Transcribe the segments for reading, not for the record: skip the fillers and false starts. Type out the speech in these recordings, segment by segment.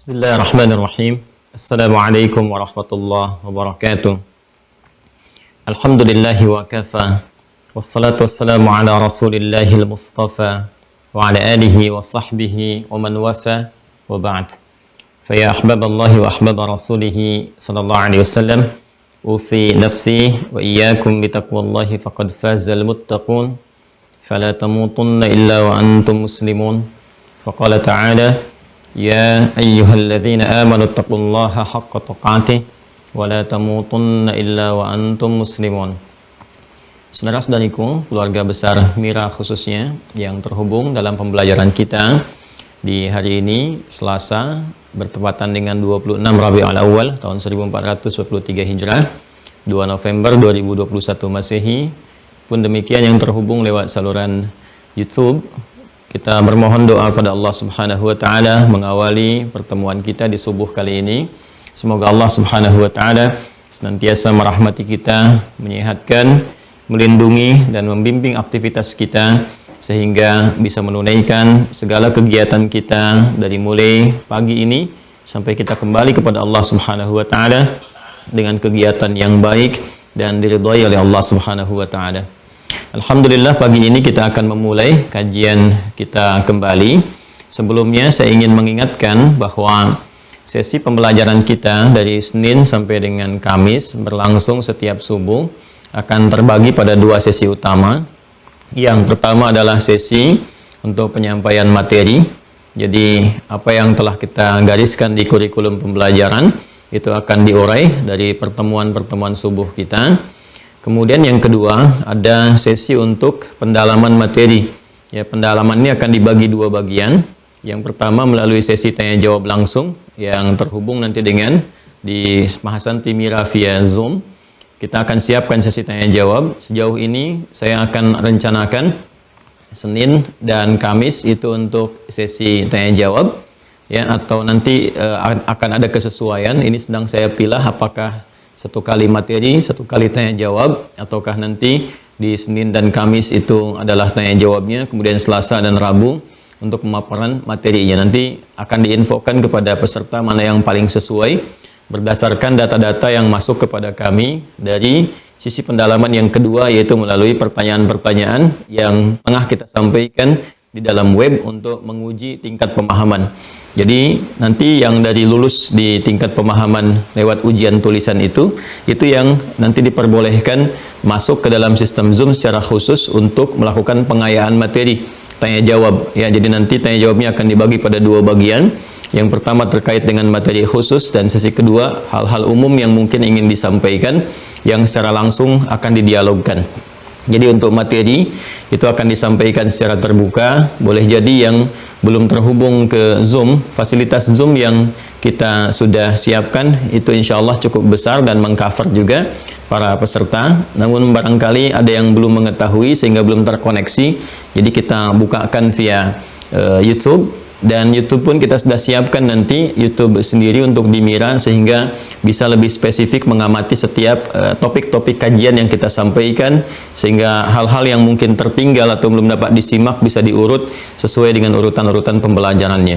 Bismillahirrahmanirrahim. Assalamualaikum warahmatullahi wabarakatuh. Alhamdulillahi wa kafa. Wassalatu wassalamu ala rasulillahil mustafa wa ala alihi wa sahbihi wa man wasa wa ba'd. Faya ahbaballahi wa ahbaba rasulihi sallallahu alaihi wasallam, usi nafsi wa iyyakum bitaqwallahi faqad fazal muttaqun. Fala tamutunna illa wa antum muslimun. Faqala ta'ala: Ya ayyuhalladzina amanu taqullaha haqqa tuqatih wa la tamutunna illa wa antum muslimun. Saudara-saudariku, keluarga besar Mira khususnya yang terhubung dalam pembelajaran kita di hari ini Selasa bertepatan dengan 26 Rabiul Awal tahun 1443 Hijrah, 2 November 2021 Masehi. Pun demikian yang terhubung lewat saluran YouTube, kita bermohon doa kepada Allah Subhanahu wa taala mengawali pertemuan kita di subuh kali ini. Semoga Allah Subhanahu wa taala senantiasa merahmati kita, menyehatkan, melindungi dan membimbing aktivitas kita sehingga bisa menunaikan segala kegiatan kita dari mulai pagi ini sampai kita kembali kepada Allah Subhanahu wa taala dengan kegiatan yang baik dan diridhai oleh Allah Subhanahu wa taala. Alhamdulillah, pagi ini kita akan memulai kajian kita kembali. Sebelumnya saya ingin mengingatkan bahwa sesi pembelajaran kita dari Senin sampai dengan Kamis berlangsung setiap subuh akan terbagi pada dua sesi utama. Yang pertama adalah sesi untuk penyampaian materi. Jadi apa yang telah kita gariskan di kurikulum pembelajaran itu akan diurai dari pertemuan-pertemuan subuh kita. Kemudian yang kedua ada sesi untuk pendalaman materi. Ya, pendalaman ini akan dibagi dua bagian. Yang pertama melalui sesi tanya jawab langsung yang terhubung nanti dengan di Mahasanti Mira via Zoom. Kita akan siapkan sesi tanya jawab. Sejauh ini saya akan rencanakan Senin dan Kamis itu untuk sesi tanya jawab, ya, atau nanti akan ada kesesuaian. Ini sedang saya pilih apakah satu kali materi, satu kali tanya jawab, ataukah nanti di Senin dan Kamis itu adalah tanya jawabnya, kemudian Selasa dan Rabu untuk pemaparan materinya. Nanti akan diinfokan kepada peserta mana yang paling sesuai berdasarkan data-data yang masuk kepada kami dari sisi pendalaman yang kedua, yaitu melalui pertanyaan-pertanyaan yang tengah kita sampaikan di dalam web untuk menguji tingkat pemahaman. Jadi nanti yang dari lulus di tingkat pemahaman lewat ujian tulisan itu yang nanti diperbolehkan masuk ke dalam sistem Zoom secara khusus untuk melakukan pengayaan materi tanya jawab. Ya, jadi nanti tanya jawabnya akan dibagi pada dua bagian. Yang pertama terkait dengan materi khusus dan sesi kedua hal-hal umum yang mungkin ingin disampaikan yang secara langsung akan didialogkan. Jadi untuk materi itu akan disampaikan secara terbuka. Boleh jadi yang belum terhubung ke Zoom, fasilitas Zoom yang kita sudah siapkan itu insya Allah cukup besar dan mengcover juga para peserta. Namun barangkali ada yang belum mengetahui sehingga belum terkoneksi. Jadi kita bukakan via YouTube. Dan YouTube pun kita sudah siapkan nanti YouTube sendiri untuk di Mira sehingga bisa lebih spesifik mengamati setiap topik-topik kajian yang kita sampaikan, sehingga hal-hal yang mungkin tertinggal atau belum dapat disimak bisa diurut sesuai dengan urutan-urutan pembelajarannya.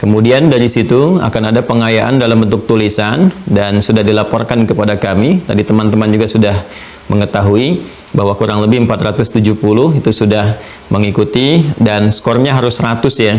Kemudian dari situ akan ada pengayaan dalam bentuk tulisan dan sudah dilaporkan kepada kami. Tadi teman-teman juga sudah mengetahui bahwa kurang lebih 470 itu sudah mengikuti dan skornya harus 100 ya.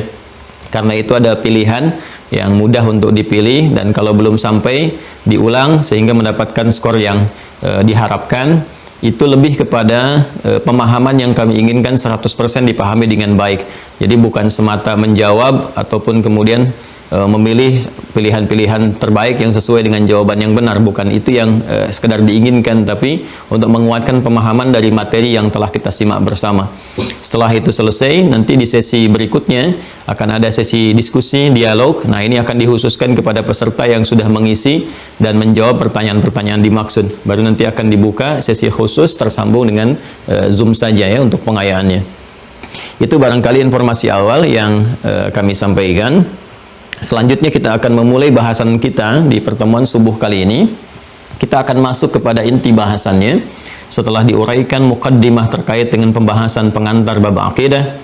Karena itu ada pilihan yang mudah untuk dipilih dan kalau belum sampai diulang sehingga mendapatkan skor yang diharapkan. Itu lebih kepada pemahaman yang kami inginkan 100% dipahami dengan baik. Jadi bukan semata menjawab ataupun kemudian memilih pilihan-pilihan terbaik yang sesuai dengan jawaban yang benar. Bukan itu yang sekedar diinginkan, tapi untuk menguatkan pemahaman dari materi yang telah kita simak bersama. Setelah itu selesai, nanti di sesi berikutnya akan ada sesi diskusi, dialog. Nah, ini akan dikhususkan kepada peserta yang sudah mengisi dan menjawab pertanyaan-pertanyaan dimaksud. Baru nanti akan dibuka sesi khusus tersambung dengan Zoom saja ya untuk pengayaannya. Itu barangkali informasi awal yang kami sampaikan. Selanjutnya kita akan memulai bahasan kita di pertemuan subuh kali ini. Kita akan masuk kepada inti bahasannya setelah diuraikan mukaddimah terkait dengan pembahasan pengantar bab akidah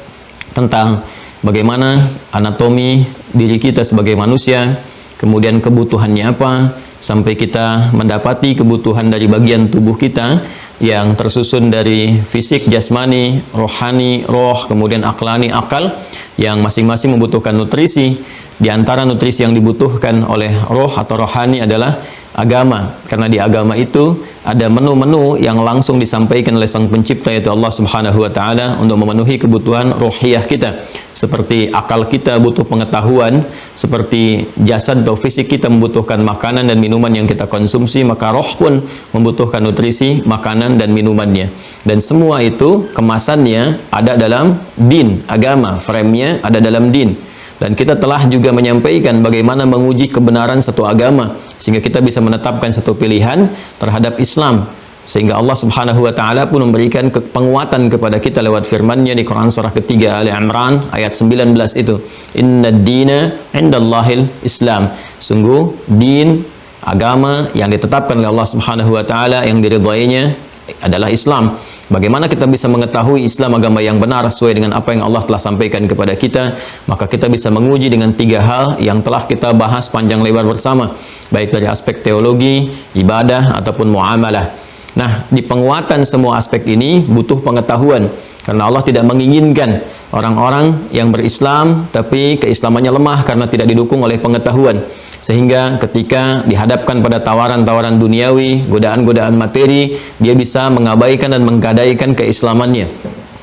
tentang bagaimana anatomi diri kita sebagai manusia, kemudian kebutuhannya apa, sampai kita mendapati kebutuhan dari bagian tubuh kita yang tersusun dari fisik, jasmani, rohani, roh, kemudian aklani, akal, yang masing-masing membutuhkan nutrisi. Di antara nutrisi yang dibutuhkan oleh roh atau rohani adalah agama, karena di agama itu ada menu-menu yang langsung disampaikan oleh Sang Pencipta, yaitu Allah Subhanahu wa taala, untuk memenuhi kebutuhan rohiyah kita. Seperti akal kita butuh pengetahuan, seperti jasad atau fisik kita membutuhkan makanan dan minuman yang kita konsumsi, maka roh pun membutuhkan nutrisi, makanan dan minumannya. Dan semua itu kemasannya ada dalam din, agama, frame-nya ada dalam din. Dan kita telah juga menyampaikan bagaimana menguji kebenaran satu agama, sehingga kita bisa menetapkan satu pilihan terhadap Islam. Sehingga Allah Subhanahu wa taala pun memberikan penguatan kepada kita lewat firman-Nya di Quran surah ketiga Ali Imran ayat 19 itu. Innad dina indallahil Islam. Sungguh din, agama yang ditetapkan oleh Allah Subhanahu wa taala yang diridhainya adalah Islam. Bagaimana kita bisa mengetahui Islam agama yang benar sesuai dengan apa yang Allah telah sampaikan kepada kita? Maka kita bisa menguji dengan 3 hal yang telah kita bahas panjang lebar bersama, baik dari aspek teologi, ibadah, ataupun muamalah. Nah, di penguatan semua aspek ini butuh pengetahuan, karena Allah tidak menginginkan orang-orang yang berislam tapi keislamannya lemah karena tidak didukung oleh pengetahuan. Sehingga ketika dihadapkan pada tawaran-tawaran duniawi, godaan-godaan materi, dia bisa mengabaikan dan menggadaikan keislamannya.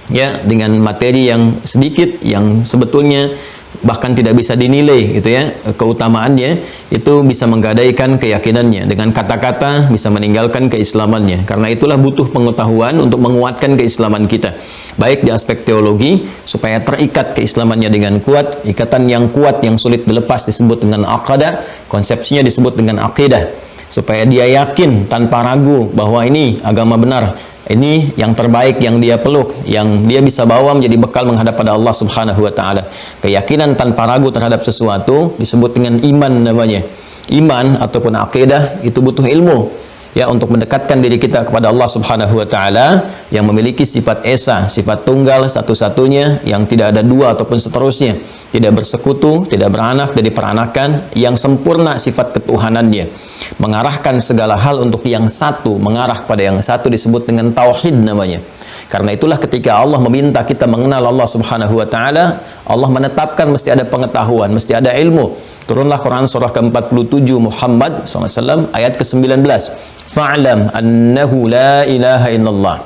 Ya, dengan materi yang sedikit, yang sebetulnya bahkan tidak bisa dinilai gitu ya, keutamaannya, itu bisa menggadaikan keyakinannya. Dengan kata-kata bisa meninggalkan keislamannya. Karena itulah butuh pengetahuan untuk menguatkan keislaman kita, baik di aspek teologi supaya terikat keislamannya dengan kuat. Ikatan yang kuat yang sulit dilepas disebut dengan aqadah, konsepsinya disebut dengan aqidah, supaya dia yakin tanpa ragu bahwa ini agama benar, ini yang terbaik yang dia peluk, yang dia bisa bawa menjadi bekal menghadap pada Allah Subhanahu wa taala. Keyakinan tanpa ragu terhadap sesuatu disebut dengan iman namanya. Iman ataupun akidah itu butuh ilmu, ya, untuk mendekatkan diri kita kepada Allah Subhanahu wa taala yang memiliki sifat esa, sifat tunggal satu-satunya yang tidak ada dua ataupun seterusnya, tidak bersekutu, tidak beranak dan diperanakan, yang sempurna sifat ketuhanannya, mengarahkan segala hal untuk yang satu, mengarah pada yang satu disebut dengan tauhid namanya. Karena itulah ketika Allah meminta kita mengenal Allah Subhanahu wa taala, Allah menetapkan mesti ada pengetahuan, mesti ada ilmu. Turunlah Quran surah ke-47 Muhammad SAW ayat ke-19. Fa'lam annahu la ilaha illallah.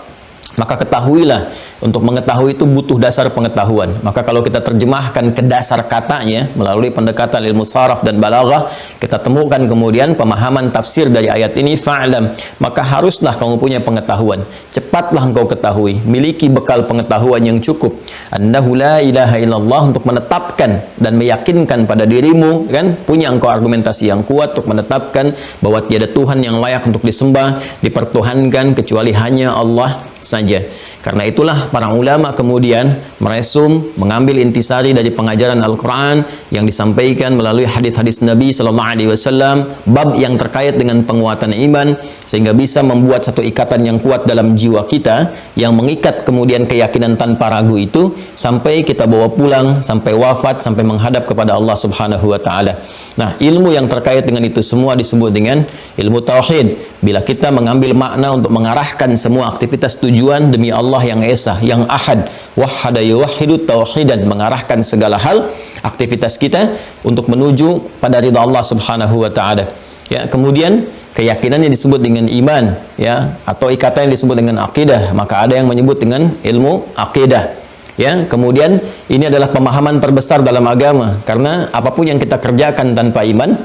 Maka ketahuilah, untuk mengetahui itu butuh dasar pengetahuan. Maka kalau kita terjemahkan ke dasar katanya melalui pendekatan ilmu saraf dan balaghah, kita temukan kemudian pemahaman tafsir dari ayat ini, fa'lam, maka haruslah kamu punya pengetahuan. Cepatlah engkau ketahui, miliki bekal pengetahuan yang cukup. Annahu la ilaha illallah, untuk menetapkan dan meyakinkan pada dirimu, kan, punya engkau argumentasi yang kuat untuk menetapkan bahwa tiada Tuhan yang layak untuk disembah, dipertuhankan kecuali hanya Allah saja. Karena itulah para ulama kemudian meresum, mengambil intisari dari pengajaran Al-Quran yang disampaikan melalui hadis-hadis Nabi SAW, bab yang terkait dengan penguatan iman, sehingga bisa membuat satu ikatan yang kuat dalam jiwa kita, yang mengikat kemudian keyakinan tanpa ragu itu sampai kita bawa pulang, sampai wafat, sampai menghadap kepada Allah Subhanahu wa taala. Nah, ilmu yang terkait dengan itu semua disebut dengan ilmu tauhid. Bila kita mengambil makna untuk mengarahkan semua aktivitas tujuan demi Allah yang esa, yang ahad, wahhada yuwahhidu tauhidan, mengarahkan segala hal aktivitas kita untuk menuju pada ridha Allah Subhanahu wa taala. Ya, kemudian keyakinannya disebut dengan iman, ya, atau ikatan yang disebut dengan akidah. Maka ada yang menyebut dengan ilmu akidah. Ya, kemudian ini adalah pemahaman terbesar dalam agama, karena apapun yang kita kerjakan tanpa iman,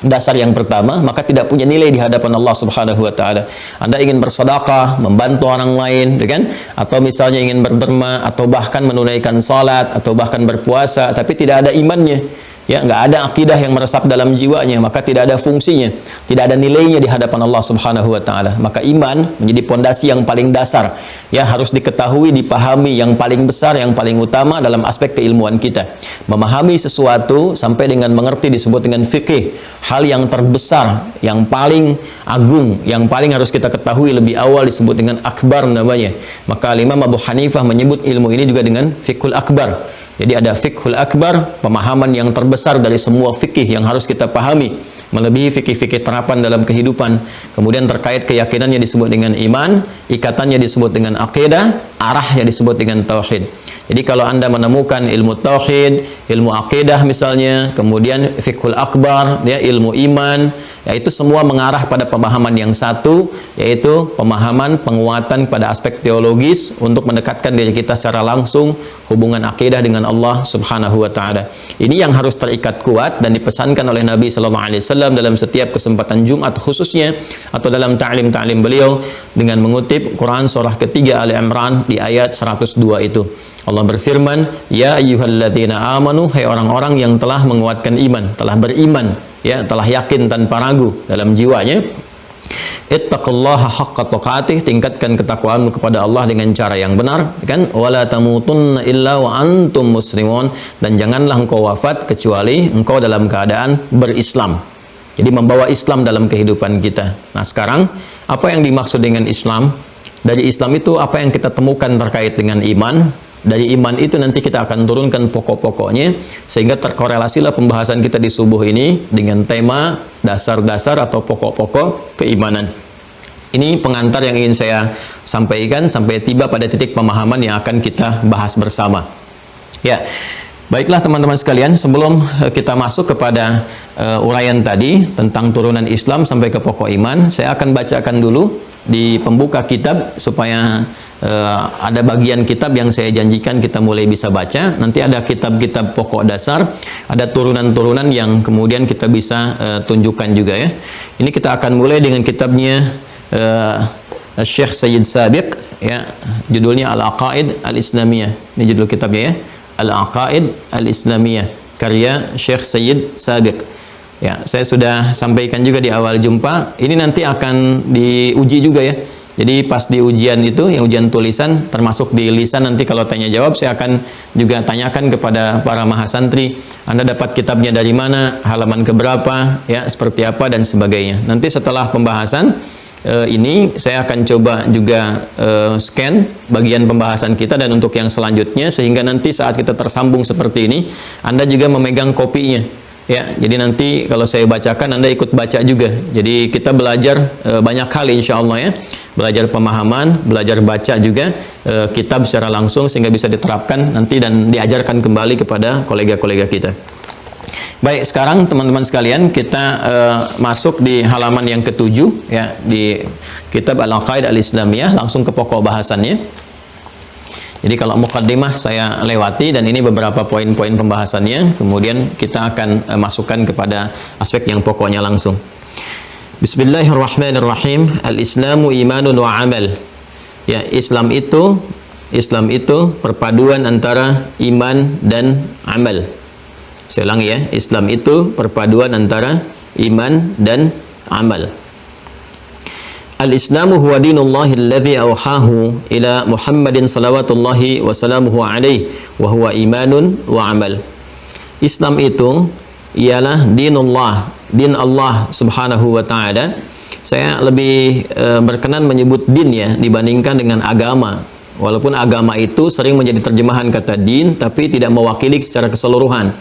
dasar yang pertama, maka tidak punya nilai di hadapan Allah Subhanahu wa taala. Anda ingin bersedekah, membantu orang lain, kan? Atau misalnya ingin berderma, atau bahkan menunaikan salat, atau bahkan berpuasa, tapi tidak ada imannya, ya, nggak ada akidah yang meresap dalam jiwanya, maka tidak ada fungsinya, tidak ada nilainya di hadapan Allah Subhanahu wa taala. Maka iman menjadi pondasi yang paling dasar, ya, harus diketahui, dipahami, yang paling besar, yang paling utama dalam aspek keilmuan kita. Memahami sesuatu sampai dengan mengerti disebut dengan fikih, hal yang terbesar, yang paling agung, yang paling harus kita ketahui lebih awal disebut dengan akbar namanya. Maka Imam Abu Hanifah menyebut ilmu ini juga dengan fikul akbar, Jadi ada fiqhul akbar, pemahaman yang terbesar dari semua fikih yang harus kita pahami, melebihi fikih-fikih terapan dalam kehidupan. Kemudian terkait keyakinannya disebut dengan iman, ikatannya disebut dengan akidah, arahnya disebut dengan tauhid. Jadi kalau Anda menemukan ilmu tauhid, ilmu akidah misalnya, kemudian fiqhul akbar, ya, ilmu iman, yaitu semua mengarah pada pemahaman yang satu, yaitu pemahaman penguatan pada aspek teologis untuk mendekatkan diri kita secara langsung hubungan akidah dengan Allah Subhanahu wa taala. Ini yang harus terikat kuat dan dipesankan oleh Nabi sallallahu alaihi wasallam dalam setiap kesempatan Jumat khususnya, atau dalam ta'lim-ta'lim beliau dengan mengutip Quran surah ketiga Ali Imran di ayat 102 itu. Allah berfirman, "Ya ayyuhalladzina amanu," hai orang-orang yang telah menguatkan iman, telah beriman, ya, telah yakin tanpa ragu dalam jiwanya. "Ittaqullaha haqqa tuqatih," tingkatkan ketakwaanmu kepada Allah dengan cara yang benar, kan? "Wala tamutunna illa wa antum muslimun," dan janganlah engkau wafat kecuali engkau dalam keadaan berislam. Jadi membawa Islam dalam kehidupan kita. Nah, sekarang apa yang dimaksud dengan Islam? Dari Islam itu apa yang kita temukan terkait dengan iman? Dari iman itu nanti kita akan turunkan pokok-pokoknya, sehingga terkorelasilah pembahasan kita di subuh ini dengan tema dasar-dasar atau pokok-pokok keimanan. Ini pengantar yang ingin saya sampaikan sampai tiba pada titik pemahaman yang akan kita bahas bersama. Ya, baiklah teman-teman sekalian, sebelum kita masuk kepada uraian tadi tentang turunan Islam sampai ke pokok iman, saya akan bacakan dulu di pembuka kitab supaya ada bagian kitab yang saya janjikan kita mulai bisa baca. Nanti ada kitab-kitab pokok dasar, ada turunan-turunan yang kemudian kita bisa tunjukkan juga, ya. Ini kita akan mulai dengan kitabnya Syekh Sayyid Sabiq, ya, judulnya Al-Aqaid Al-Islamiyah. Ini judul kitabnya, ya, Al-Aqaid Al-Islamiyah, karya Syekh Sayyid Sabiq. Ya, saya sudah sampaikan juga di awal jumpa. Ini nanti akan diuji juga, ya. Jadi pas di ujian itu, yang ujian tulisan, termasuk di lisan nanti kalau tanya jawab, saya akan juga tanyakan kepada para mahasantri, Anda dapat kitabnya dari mana, halaman keberapa, ya, seperti apa, dan sebagainya. Nanti setelah pembahasan ini, saya akan coba juga scan bagian pembahasan kita dan untuk yang selanjutnya, sehingga nanti saat kita tersambung seperti ini, Anda juga memegang kopinya. Ya, jadi nanti kalau saya bacakan Anda ikut baca juga. Jadi kita belajar banyak hal insya Allah, ya. Belajar pemahaman, belajar baca juga kitab secara langsung sehingga bisa diterapkan nanti dan diajarkan kembali kepada kolega-kolega kita. Baik, sekarang teman-teman sekalian kita masuk di halaman yang ke-7, ya, di kitab Al-Aqaid Al-Islamiyah, langsung ke pokok bahasannya. Jadi kalau muqaddimah saya lewati dan ini beberapa poin-poin pembahasannya, kemudian kita akan masukkan kepada aspek yang pokoknya langsung. Bismillahirrahmanirrahim. Al-Islamu imanun wa amal. Ya, Islam itu perpaduan antara iman dan amal. Saya ulangi, ya, Islam itu perpaduan antara iman dan amal. Al-Islamu huwa dinullahi alladhi awhahu ila Muhammadin salawatullahi wa salamuhu alaihi wa huwa imanun wa amal. Islam itu ialah dinullah, din Allah subhanahu wa ta'ala. Saya lebih berkenan menyebut din, ya, dibandingkan dengan agama. Walaupun agama itu sering menjadi terjemahan kata din, tapi tidak mewakili secara keseluruhan.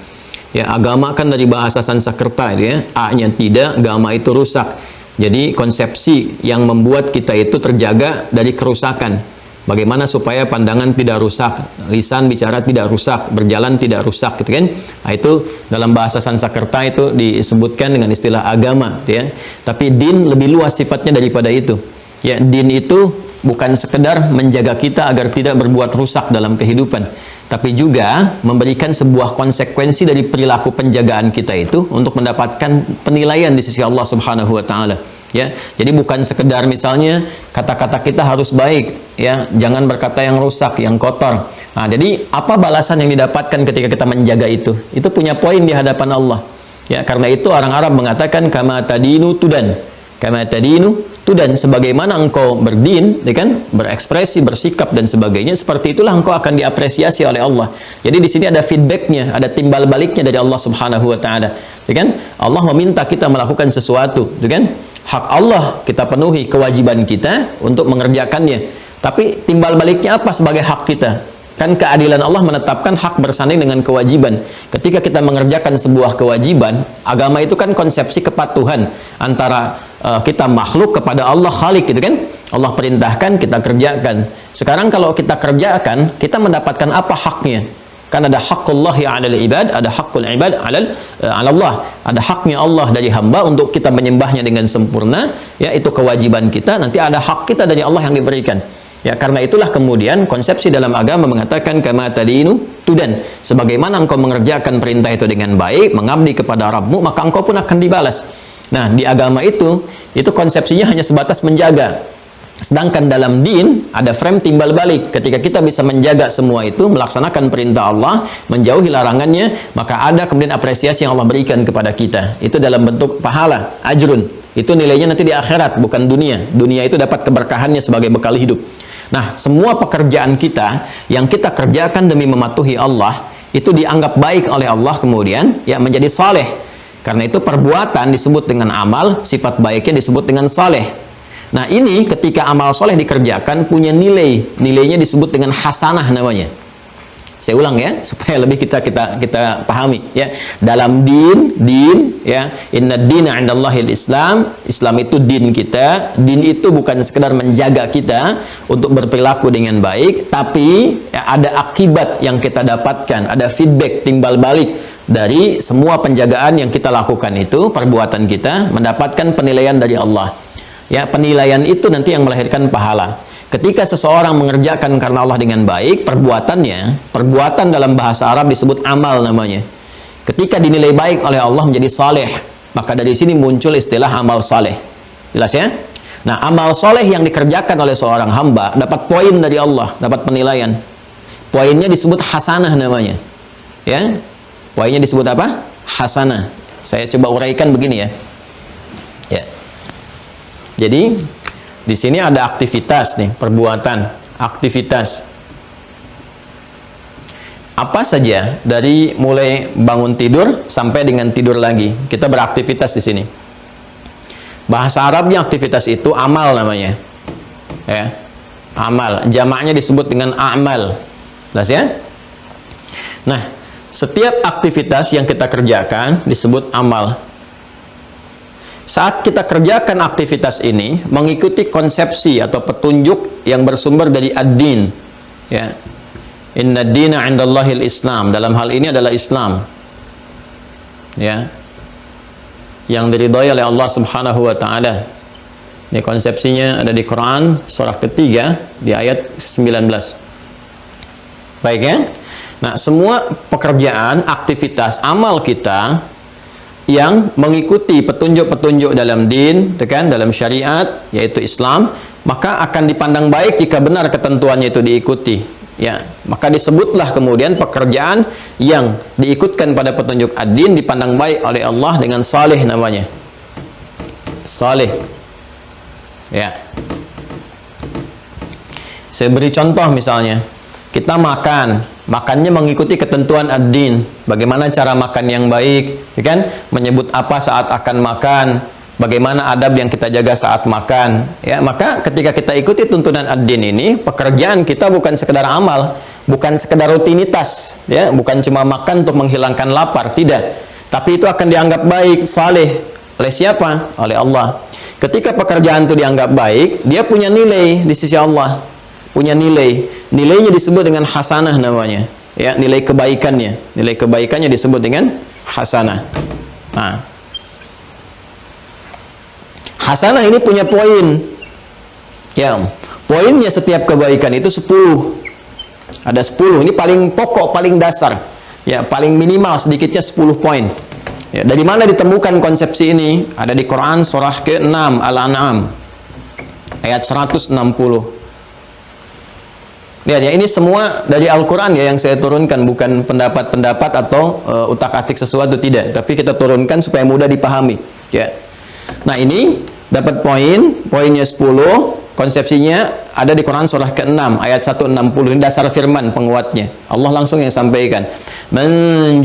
Ya, agama kan dari bahasa Sanskerta, ya, A-nya tidak, agama itu rusak. Jadi konsepsi yang membuat kita itu terjaga dari kerusakan. Bagaimana supaya pandangan tidak rusak, lisan bicara tidak rusak, berjalan tidak rusak, gitu kan? Nah, itu dalam bahasa Sanskerta itu disebutkan dengan istilah agama, ya. Tapi din lebih luas sifatnya daripada itu. Ya, din itu bukan sekedar menjaga kita agar tidak berbuat rusak dalam kehidupan, tapi juga memberikan sebuah konsekuensi dari perilaku penjagaan kita itu untuk mendapatkan penilaian di sisi Allah Subhanahu wa taala. Ya, jadi bukan sekedar misalnya kata-kata kita harus baik, ya, jangan berkata yang rusak, yang kotor. Nah, jadi apa balasan yang didapatkan ketika kita menjaga itu? Itu punya poin di hadapan Allah. Ya, karena itu orang Arab mengatakan kama tadinu tudan. Kama tadinu tudan, sebagaimana engkau berdin, ya kan, berekspresi, bersikap dan sebagainya, seperti itulah engkau akan diapresiasi oleh Allah. Jadi di sini ada feedbacknya, ada timbal baliknya dari Allah Subhanahu wa taala. Ya kan? Allah meminta kita melakukan sesuatu, ya kan? Hak Allah kita penuhi, kewajiban kita untuk mengerjakannya. Tapi timbal baliknya apa sebagai hak kita? Kan keadilan Allah menetapkan hak bersanding dengan kewajiban. Ketika kita mengerjakan sebuah kewajiban, agama itu kan konsepsi kepatuhan antara kita makhluk kepada Allah Khalik, gitu kan? Allah perintahkan, kita kerjakan. Sekarang kalau kita kerjakan, kita mendapatkan apa haknya? Kan ada haqqullahi 'alal ibad, ada haqqul ibad 'ala Allah. Ada haknya Allah dari hamba untuk kita menyembahnya dengan sempurna, ya, itu kewajiban kita. Nanti ada hak kita dari Allah yang diberikan. Ya, karena itulah kemudian konsepsi dalam agama mengatakan kama tadinu tudan. Sebagaimana engkau mengerjakan perintah itu dengan baik, mengabdi kepada Rabbmu, maka engkau pun akan dibalas. Nah, di agama itu konsepsinya hanya sebatas menjaga. Sedangkan dalam din ada frame timbal balik. Ketika kita bisa menjaga semua itu, melaksanakan perintah Allah, menjauhi larangannya, maka ada kemudian apresiasi yang Allah berikan kepada kita. Itu dalam bentuk pahala, ajrun. Itu nilainya nanti di akhirat, bukan dunia. Dunia itu dapat keberkahannya sebagai bekal hidup. Nah, semua pekerjaan kita yang kita kerjakan demi mematuhi Allah, itu dianggap baik oleh Allah kemudian, ya, menjadi saleh. Karena itu perbuatan disebut dengan amal, sifat baiknya disebut dengan saleh. Nah, ini ketika amal soleh dikerjakan punya nilai, nilainya disebut dengan hasanah namanya. Saya ulang ya, supaya lebih kita pahami ya. Dalam din ya, inna dina 'indallahil Islam. Islam itu din kita. Din itu bukan sekedar menjaga kita untuk berperilaku dengan baik, tapi ya, ada akibat yang kita dapatkan, ada feedback timbal balik dari semua penjagaan yang kita lakukan itu, perbuatan kita mendapatkan penilaian dari Allah. Ya, penilaian itu nanti yang melahirkan pahala. Ketika seseorang mengerjakan karena Allah dengan baik, perbuatan dalam bahasa Arab disebut amal namanya. Ketika dinilai baik oleh Allah menjadi saleh, maka dari sini muncul istilah amal saleh. Jelas ya? Nah, amal saleh yang dikerjakan oleh seorang hamba dapat poin dari Allah, dapat penilaian. Poinnya disebut hasanah namanya. Ya? Poinnya disebut apa? Hasanah. Saya coba uraikan begini ya. Ya. Jadi di sini ada aktivitas nih, perbuatan, aktivitas. Apa saja dari mulai bangun tidur sampai dengan tidur lagi, kita beraktivitas di sini. Bahasa Arabnya aktivitas itu amal namanya. Ya. Amal, jamaknya disebut dengan amal. Jelas ya? Nah, setiap aktivitas yang kita kerjakan disebut amal. Saat kita kerjakan aktivitas ini mengikuti konsepsi atau petunjuk yang bersumber dari ad-din, ya. Inna dina 'indallahil Islam. Dalam hal ini adalah Islam, ya, yang diridhai oleh Allah Subhanahu wa taala. Ini konsepsinya ada di Quran surah ketiga di ayat 19. Baik ya. Nah, semua pekerjaan, aktivitas, amal kita yang mengikuti petunjuk-petunjuk dalam din, kan, dalam syariat, yaitu Islam, maka akan dipandang baik jika benar ketentuannya itu diikuti. Ya, maka disebutlah kemudian pekerjaan yang diikutkan pada petunjuk ad-din dipandang baik oleh Allah dengan saleh namanya. Saleh. Ya. Saya beri contoh misalnya, kita makannya mengikuti ketentuan ad-din. Bagaimana cara makan yang baik, ya kan? Menyebut apa saat akan makan, bagaimana adab yang kita jaga saat makan. Ya, maka ketika kita ikuti tuntunan ad-din ini, pekerjaan kita bukan sekedar amal, bukan sekedar rutinitas, ya, bukan cuma makan untuk menghilangkan lapar, tidak. Tapi itu akan dianggap baik, saleh oleh siapa? Oleh Allah. Ketika pekerjaan itu dianggap baik, dia punya nilai di sisi Allah. Punya nilainya disebut dengan hasanah namanya, ya, nilai kebaikannya disebut dengan hasanah. Nah, hasanah ini punya poin, ya, poinnya setiap kebaikan itu 10, ada 10, ini paling pokok, paling dasar, ya, paling minimal sedikitnya 10 poin. Ya, dari mana ditemukan konsepsi ini? Ada di Quran surah ke-6 Al-An'am ayat 160. Lihat ya, ini semua dari Al-Quran ya yang saya turunkan, bukan pendapat-pendapat atau utak-atik sesuatu, tidak. Tapi kita turunkan supaya mudah dipahami. Ya. Nah, ini dapat poinnya 10, konsepsinya ada di Quran surah ke-6 ayat 160. Ini dasar firman penguatnya. Allah langsung yang sampaikan. Man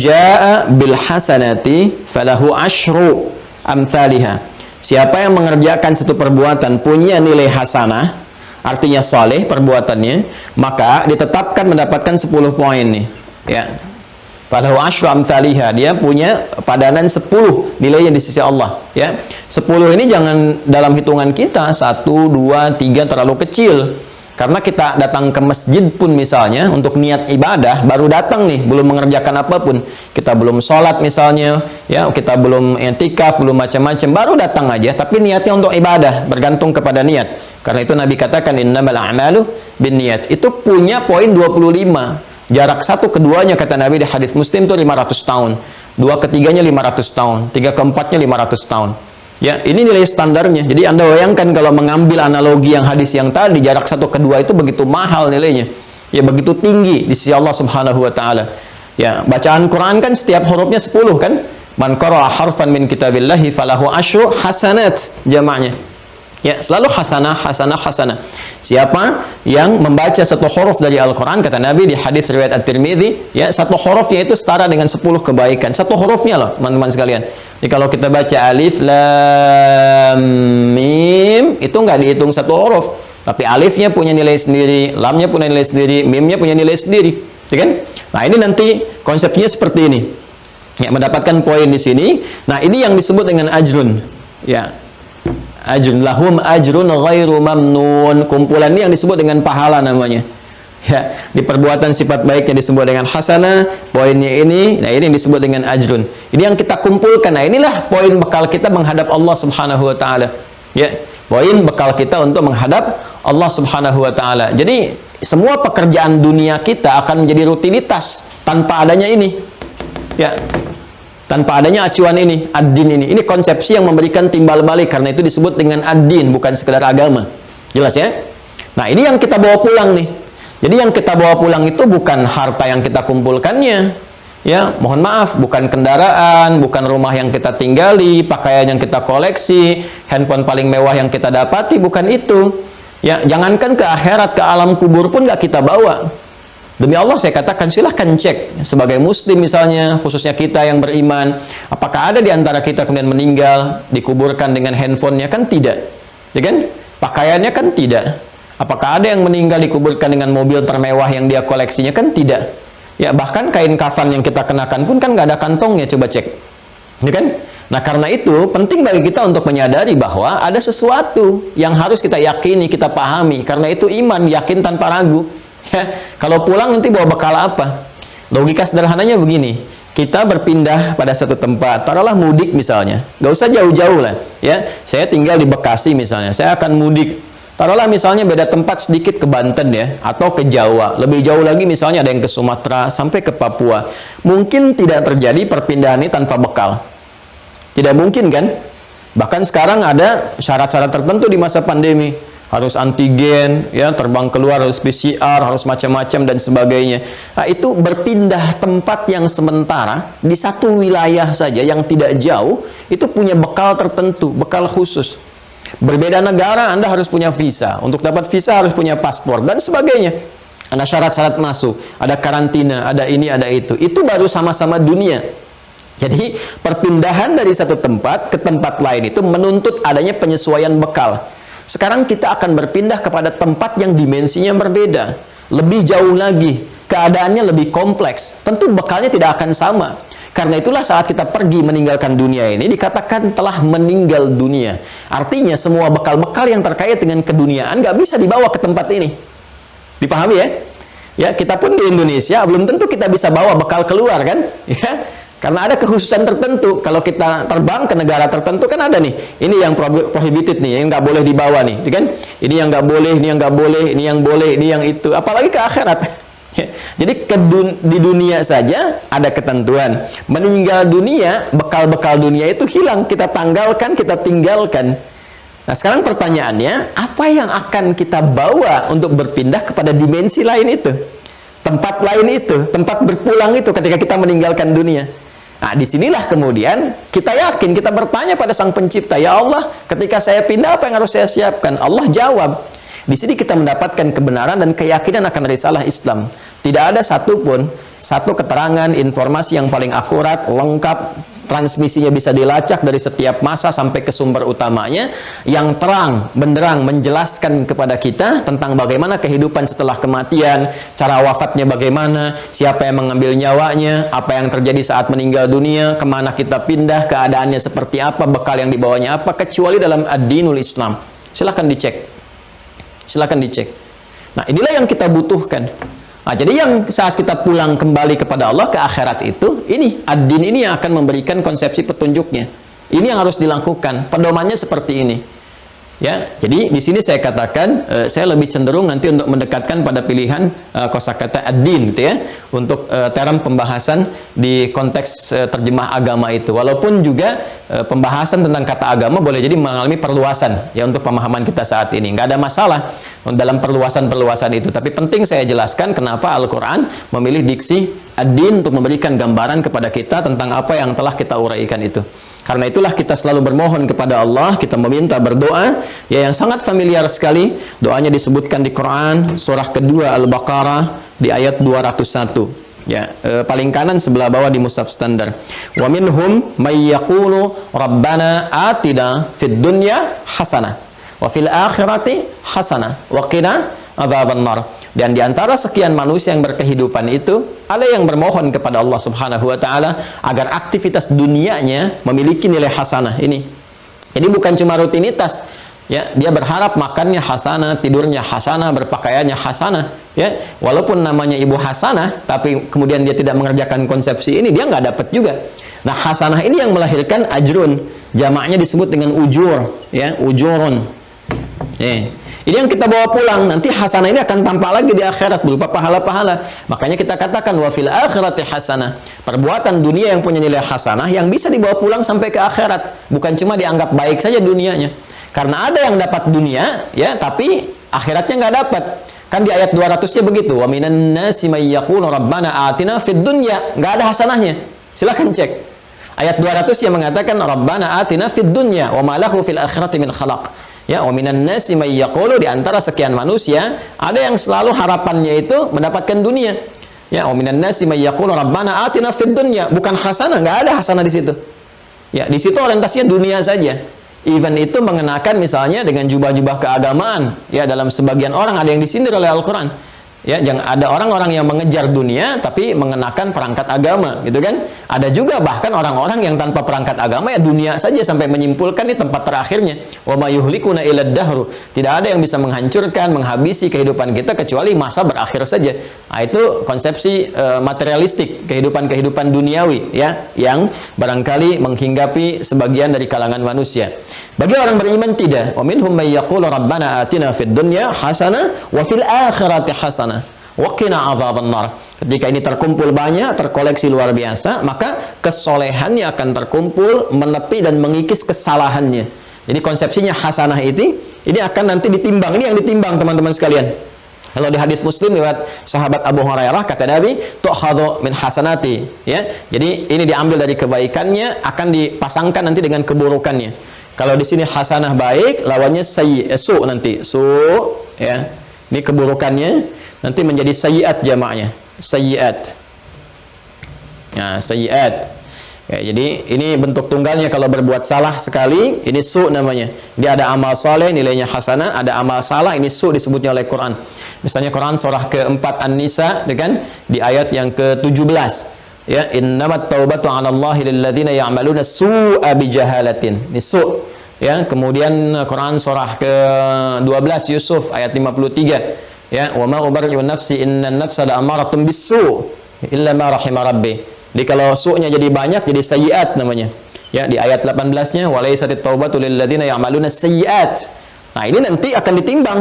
jaa'a bil hasanati falahu asyru amthaliha. Siapa yang mengerjakan satu perbuatan punya nilai hasanah, artinya soleh perbuatannya, maka ditetapkan mendapatkan 10 poin nih, ya. Falahu asyru amthaliha, dia punya padanan 10 nilainya di sisi Allah, ya. 10 ini jangan dalam hitungan kita 1, 2, 3 terlalu kecil. Karena kita datang ke masjid pun misalnya untuk niat ibadah, baru datang nih, belum mengerjakan apapun. Kita belum sholat misalnya, ya, kita belum i'tikaf, belum macam-macam, baru datang aja, tapi niatnya untuk ibadah, bergantung kepada niat. Karena itu Nabi katakan innamal a'malu binniyat. Itu punya poin 25. Jarak satu keduanya kata Nabi di hadis Muslim itu 500 tahun. Dua ketiganya 500 tahun, tiga keempatnya 500 tahun. Ya, ini nilai standarnya. Jadi Anda bayangkan kalau mengambil analogi yang hadis yang tadi, jarak satu kedua itu begitu mahal nilainya. Ya, begitu tinggi di sisi Allah Subhanahu wa taala. Ya, bacaan Quran kan setiap hurufnya 10 kan? Man qara'a harfan min kitabillahi falahu asyru hasanat, jamaknya. Ya, selalu hasanah, hasanah, hasanah. Siapa yang membaca satu huruf dari Al-Quran, kata Nabi di hadis riwayat At-Tirmidzi, ya, satu hurufnya itu setara dengan 10 kebaikan. Satu hurufnya loh, teman-teman sekalian. Jadi kalau kita baca alif, lam, mim, itu nggak dihitung satu huruf. Tapi alifnya punya nilai sendiri, lamnya punya nilai sendiri, mimnya punya nilai sendiri. Ya kan? Nah, ini nanti konsepnya seperti ini. Ya, mendapatkan poin di sini. Nah, ini yang disebut dengan ajrun. Ya. Ajrun lahum ajrun ghairu mamnun. Kumpulan ini yang disebut dengan pahala namanya. Ya, di perbuatan sifat baiknya disebut dengan hasanah, poinnya ini, nah ini yang disebut dengan ajrun. Ini yang kita kumpulkan. Nah, inilah poin bekal kita menghadap Allah Subhanahu wa taala. Ya, poin bekal kita untuk menghadap Allah Subhanahu wa taala. Jadi, semua pekerjaan dunia kita akan menjadi rutinitas tanpa adanya ini. Ya. Tanpa adanya acuan ini, ad-din ini. Ini konsepsi yang memberikan timbal balik, karena itu disebut dengan ad-din, bukan sekedar agama. Jelas ya? Nah, ini yang kita bawa pulang nih. Jadi yang kita bawa pulang itu bukan harta yang kita kumpulkannya. Ya, mohon maaf, bukan kendaraan, bukan rumah yang kita tinggali, pakaian yang kita koleksi, handphone paling mewah yang kita dapati, bukan itu. Ya, jangankan ke akhirat, ke alam kubur pun nggak kita bawa. Demi Allah saya katakan, silahkan cek sebagai muslim misalnya, khususnya kita yang beriman, apakah ada di antara kita kemudian meninggal dikuburkan dengan handphonenya? Kan tidak, ya kan? Pakaiannya kan tidak. Apakah ada yang meninggal dikuburkan dengan mobil termewah yang dia koleksinya? Kan tidak. Ya, bahkan kain kafan yang kita kenakan pun kan nggak ada kantongnya, coba cek, ya kan? Nah, karena itu penting bagi kita untuk menyadari bahwa ada sesuatu yang harus kita yakini, kita pahami. Karena itu iman, yakin tanpa ragu. Ya, kalau pulang nanti bawa bekal apa? Logika sederhananya begini, kita berpindah pada satu tempat, taruhlah mudik misalnya, nggak usah jauh-jauh lah, ya. Saya tinggal di Bekasi misalnya, saya akan mudik, taruhlah misalnya beda tempat sedikit ke Banten ya, atau ke Jawa, lebih jauh lagi misalnya ada yang ke Sumatera sampai ke Papua. Mungkin tidak terjadi perpindahan ini tanpa bekal, tidak mungkin kan? Bahkan sekarang ada syarat-syarat tertentu di masa pandemi. Harus antigen, ya, terbang keluar harus PCR, harus macam-macam dan sebagainya. Nah, itu berpindah tempat yang sementara di satu wilayah saja yang tidak jauh, itu punya bekal tertentu, bekal khusus. Berbeda negara, Anda harus punya visa. Untuk dapat visa harus punya paspor dan sebagainya. Ada syarat-syarat masuk, ada karantina, ada ini, ada itu. Itu baru sama-sama dunia. Jadi, perpindahan dari satu tempat ke tempat lain itu menuntut adanya penyesuaian bekal. Sekarang kita akan berpindah kepada tempat yang dimensinya berbeda, lebih jauh lagi, keadaannya lebih kompleks. Tentu bekalnya tidak akan sama. Karena itulah saat kita pergi meninggalkan dunia ini, dikatakan telah meninggal dunia. Artinya semua bekal-bekal yang terkait dengan keduniaan nggak bisa dibawa ke tempat ini. Dipahami ya? Ya, kita pun di Indonesia belum tentu kita bisa bawa bekal keluar kan? Ya. Karena ada kekhususan tertentu. Kalau kita terbang ke negara tertentu kan ada nih. Ini yang prohibited nih, yang nggak boleh dibawa nih, kan? Ini yang nggak boleh, ini yang nggak boleh, ini yang boleh, ini yang itu. Apalagi ke akhirat. Jadi di dunia saja ada ketentuan. Meninggal dunia, bekal-bekal dunia itu hilang. Kita tanggalkan, kita tinggalkan. Nah, sekarang pertanyaannya, apa yang akan kita bawa untuk berpindah kepada dimensi lain itu? Tempat lain itu, tempat berpulang itu ketika kita meninggalkan dunia. Nah, disinilah kemudian kita yakin, kita bertanya pada Sang Pencipta, ya Allah, ketika saya pindah apa yang harus saya siapkan? Allah jawab. Di sini kita mendapatkan kebenaran dan keyakinan akan risalah Islam. Tidak ada satupun, satu keterangan, informasi yang paling akurat, lengkap, transmisinya bisa dilacak dari setiap masa sampai ke sumber utamanya, yang terang benderang menjelaskan kepada kita tentang bagaimana kehidupan setelah kematian, cara wafatnya bagaimana, siapa yang mengambil nyawanya, apa yang terjadi saat meninggal dunia, kemana kita pindah, keadaannya seperti apa, bekal yang dibawanya apa, kecuali dalam ad-dinul Islam. Silahkan dicek. Silahkan dicek. Nah, inilah yang kita butuhkan. Nah, jadi yang saat kita pulang kembali kepada Allah ke akhirat itu, ini ad-din ini yang akan memberikan konsepsi petunjuknya. Ini yang harus dilakukan. Pedomannya seperti ini. Ya, jadi di sini saya katakan saya lebih cenderung nanti untuk mendekatkan pada pilihan kosakata ad-din gitu ya, untuk term pembahasan di konteks terjemah agama itu. Walaupun juga pembahasan tentang kata agama boleh jadi mengalami perluasan ya untuk pemahaman kita saat ini. Nggak ada masalah dalam perluasan-perluasan itu. Tapi penting saya jelaskan kenapa Al-Quran memilih diksi ad-din untuk memberikan gambaran kepada kita tentang apa yang telah kita uraikan itu. Karena itulah kita selalu bermohon kepada Allah, kita meminta berdoa, ya yang sangat familiar sekali. Doanya disebutkan di Quran, surah kedua Al-Baqarah di ayat 201. Ya, paling kanan sebelah bawah di mushaf standar. Wa minhum may yaqulu rabbana atina fid dunya hasanah wa fil akhirati hasanah wa qina adzabannar. Dan di antara sekian manusia yang berkehidupan itu, ada yang bermohon kepada Allah Subhanahu wa taala agar aktivitas dunianya memiliki nilai hasanah ini. Jadi bukan cuma rutinitas, ya, dia berharap makannya hasanah, tidurnya hasanah, berpakaiannya hasanah, ya. Walaupun namanya ibu hasanah, tapi kemudian dia tidak mengerjakan konsepsi ini, dia nggak dapat juga. Nah, hasanah ini yang melahirkan ajrun. Jamaknya disebut dengan ujur, ya, ujurun. Ini yang kita bawa pulang, nanti hasanah ini akan tampak lagi di akhirat berupa pahala-pahala. Makanya kita katakan wa fil akhirati hasanah. Perbuatan dunia yang punya nilai hasanah yang bisa dibawa pulang sampai ke akhirat, bukan cuma dianggap baik saja dunianya. Karena ada yang dapat dunia, ya, tapi akhiratnya nggak dapat. Kan di ayat 200-nya begitu, wa minan nasi may yaqulu rabbana atina fid dunya, nggak ada hasanahnya. Silakan cek. Ayat 200 yang mengatakan rabbana atina fid dunya wa ma lahu fil akhirati min khalaq. Ya, wa minan nasi may yaqulu, di antara sekian manusia ada yang selalu harapannya itu mendapatkan dunia. Ya, wa minan nasi may yaqulu rabbana atina fid dunya, bukan hasanah, nggak ada hasanah di situ. Ya, di situ orientasinya dunia saja. Even itu mengenakan misalnya dengan jubah-jubah keagamaan. Ya, dalam sebagian orang ada yang disindir oleh Al-Qur'an. Ya, jangan ada orang-orang yang mengejar dunia tapi mengenakan perangkat agama, gitu kan? Ada juga bahkan orang-orang yang tanpa perangkat agama ya dunia saja sampai menyimpulkan di tempat terakhirnya. Wa may yuhlikuna ila dahru. Tidak ada yang bisa menghancurkan, menghabisi kehidupan kita kecuali masa berakhir saja. Nah, itu konsepsi materialistik, kehidupan-kehidupan duniawi ya, yang barangkali menghinggapi sebagian dari kalangan manusia. Bagi orang beriman tidak. Wa minhum may yaqulu rabbana atina fid dunya hasanah wa fil akhirati hasanah wa qina adzabannar. Ketika ini terkumpul banyak, terkoleksi luar biasa, maka kesolehannya akan terkumpul, menepi dan mengikis kesalahannya. Jadi konsepsinya hasanah ini akan nanti ditimbang. Ini yang ditimbang teman-teman sekalian. Kalau di hadis Muslim lewat sahabat Abu Hurairah, kata Nabi, tu'khadhu min hasanati, ya. Jadi ini diambil dari kebaikannya, akan dipasangkan nanti dengan keburukannya. Kalau di sini hasanah baik, lawannya su nanti. Su, ya. Ini keburukannya nanti menjadi sayyiat jamaknya. Sayyiat. Nah, sayyiat. Ya, jadi ini bentuk tunggalnya kalau berbuat salah sekali, ini su namanya. Dia ada amal saleh, nilainya hasanah, ada amal salah, ini su disebutnya oleh Quran. Misalnya Quran surah keempat An-Nisa, kan? Di ayat yang ke-17. Ya, innamat taubatu 'alallahi lilladzina ya'maluna su'a bijahalatin. Ini su. Ya, kemudian Quran surah ke-12 Yusuf ayat 53. Ya, wa ma ubarri'u nafsi innan nafsa la'amaratun bis-su' illa ma rahima rabbi. Jadi kalau su-nya jadi banyak jadi sayyiat namanya. Ya, di ayat 18-nya walaisatit taubatu lil ladzina ya'maluna sayyiat. Nah, ini nanti akan ditimbang.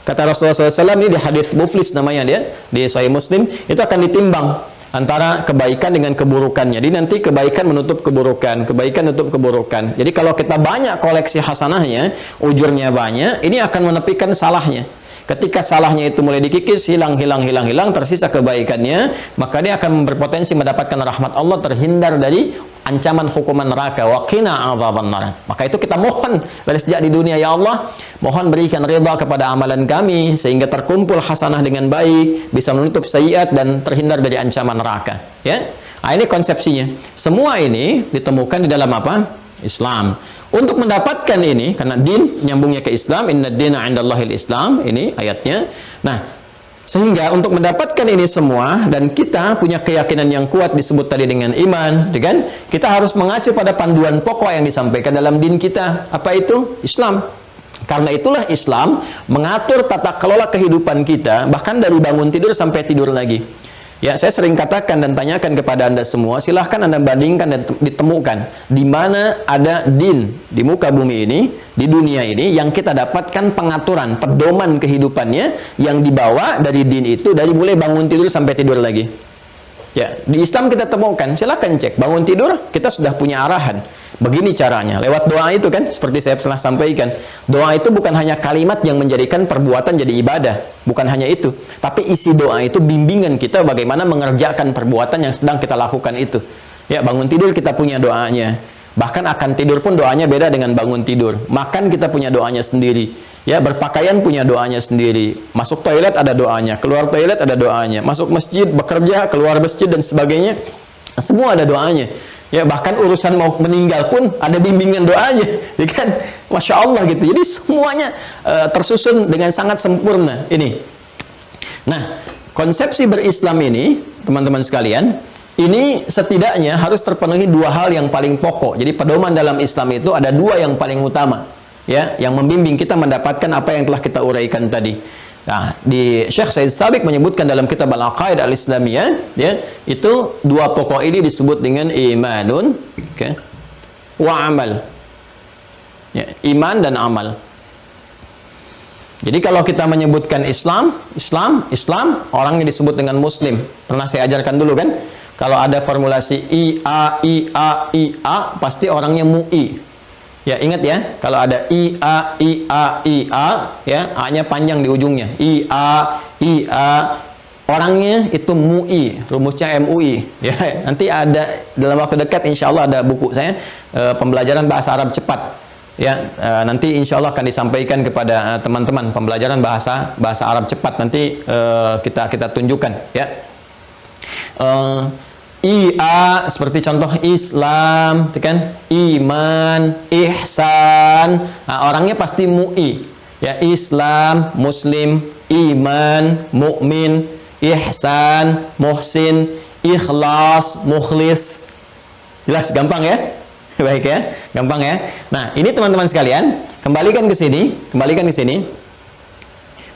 Kata Rasulullah SAW ini di hadis Muflis namanya dia, di Sahih Muslim, itu akan ditimbang antara kebaikan dengan keburukannya. Jadi nanti kebaikan menutup keburukan, kebaikan menutup keburukan. Jadi kalau kita banyak koleksi hasanahnya, ujurnya banyak, ini akan menepikan salahnya. Ketika salahnya itu mulai dikikis, hilang, tersisa kebaikannya, maka dia akan berpotensi mendapatkan rahmat Allah, terhindar dari ancaman hukuman neraka. Wa qina adzabannar. Maka itu kita mohon dari sejak di dunia, ya Allah, mohon berikan ridha kepada amalan kami sehingga terkumpul hasanah dengan baik, bisa menutup sayyiat dan terhindar dari ancaman neraka. Ya. Nah, ini konsepsinya. Semua ini ditemukan di dalam apa? Islam. Untuk mendapatkan ini, karena din nyambungnya ke Islam, inna dina 'indallahil Islam, ini ayatnya. Nah, sehingga untuk mendapatkan ini semua dan kita punya keyakinan yang kuat disebut tadi dengan iman, kan? Kita harus mengacu pada panduan pokok yang disampaikan dalam din kita. Apa itu? Islam. Karena itulah Islam mengatur tata kelola kehidupan kita, bahkan dari bangun tidur sampai tidur lagi. Ya, saya sering katakan dan tanyakan kepada Anda semua, silahkan Anda bandingkan dan ditemukan di mana ada din di muka bumi ini, di dunia ini, yang kita dapatkan pengaturan, pedoman kehidupannya yang dibawa dari din itu, dari mulai bangun tidur sampai tidur lagi. Ya, di Islam kita temukan, silahkan cek, bangun tidur, kita sudah punya arahan. Begini caranya, lewat doa itu kan, seperti saya telah sampaikan. Doa itu bukan hanya kalimat yang menjadikan perbuatan jadi ibadah, bukan hanya itu. Tapi isi doa itu bimbingan kita bagaimana mengerjakan perbuatan yang sedang kita lakukan itu. Ya, bangun tidur kita punya doanya. Bahkan akan tidur pun doanya beda dengan bangun tidur. Makan kita punya doanya sendiri. Ya, berpakaian punya doanya sendiri. Masuk toilet ada doanya, keluar toilet ada doanya. Masuk masjid, bekerja, keluar masjid dan sebagainya, semua ada doanya. Ya, bahkan urusan mau meninggal pun ada bimbingan doanya, ya kan? Masya Allah gitu. Jadi semuanya tersusun dengan sangat sempurna ini. Nah, konsepsi berislam ini, teman-teman sekalian, ini setidaknya harus terpenuhi dua hal yang paling pokok. Jadi pedoman dalam Islam itu ada dua yang paling utama, ya, yang membimbing kita mendapatkan apa yang telah kita uraikan tadi. Nah, di Syekh Said Sabiq menyebutkan dalam kitab Al-Aqaid Al-Islamiyah, ya, itu dua pokok ini disebut dengan imanun, okay, wa amal. Ya, iman dan amal. Jadi kalau kita menyebutkan Islam, orangnya disebut dengan Muslim. Pernah saya ajarkan dulu kan? Kalau ada formulasi I-A, pasti orangnya MUI. Ya, ingat ya, kalau ada I-A, ya, A-nya panjang di ujungnya. I-A, orangnya itu MUI, rumusnya MUI. Ya, nanti ada dalam waktu dekat insya Allah ada buku saya, pembelajaran bahasa Arab cepat. Ya, nanti insya Allah akan disampaikan kepada teman-teman pembelajaran bahasa Arab cepat. Nanti kita tunjukkan, ya. IA seperti contoh Islam, kan? Iman, ihsan. Nah, orangnya pasti MUI. Ya, Islam, Muslim, iman, mukmin, ihsan, muhsin, ikhlas, mukhlis. Jelas, gampang ya? Baik ya, gampang ya. Nah, ini teman-teman sekalian, kembalikan ke sini.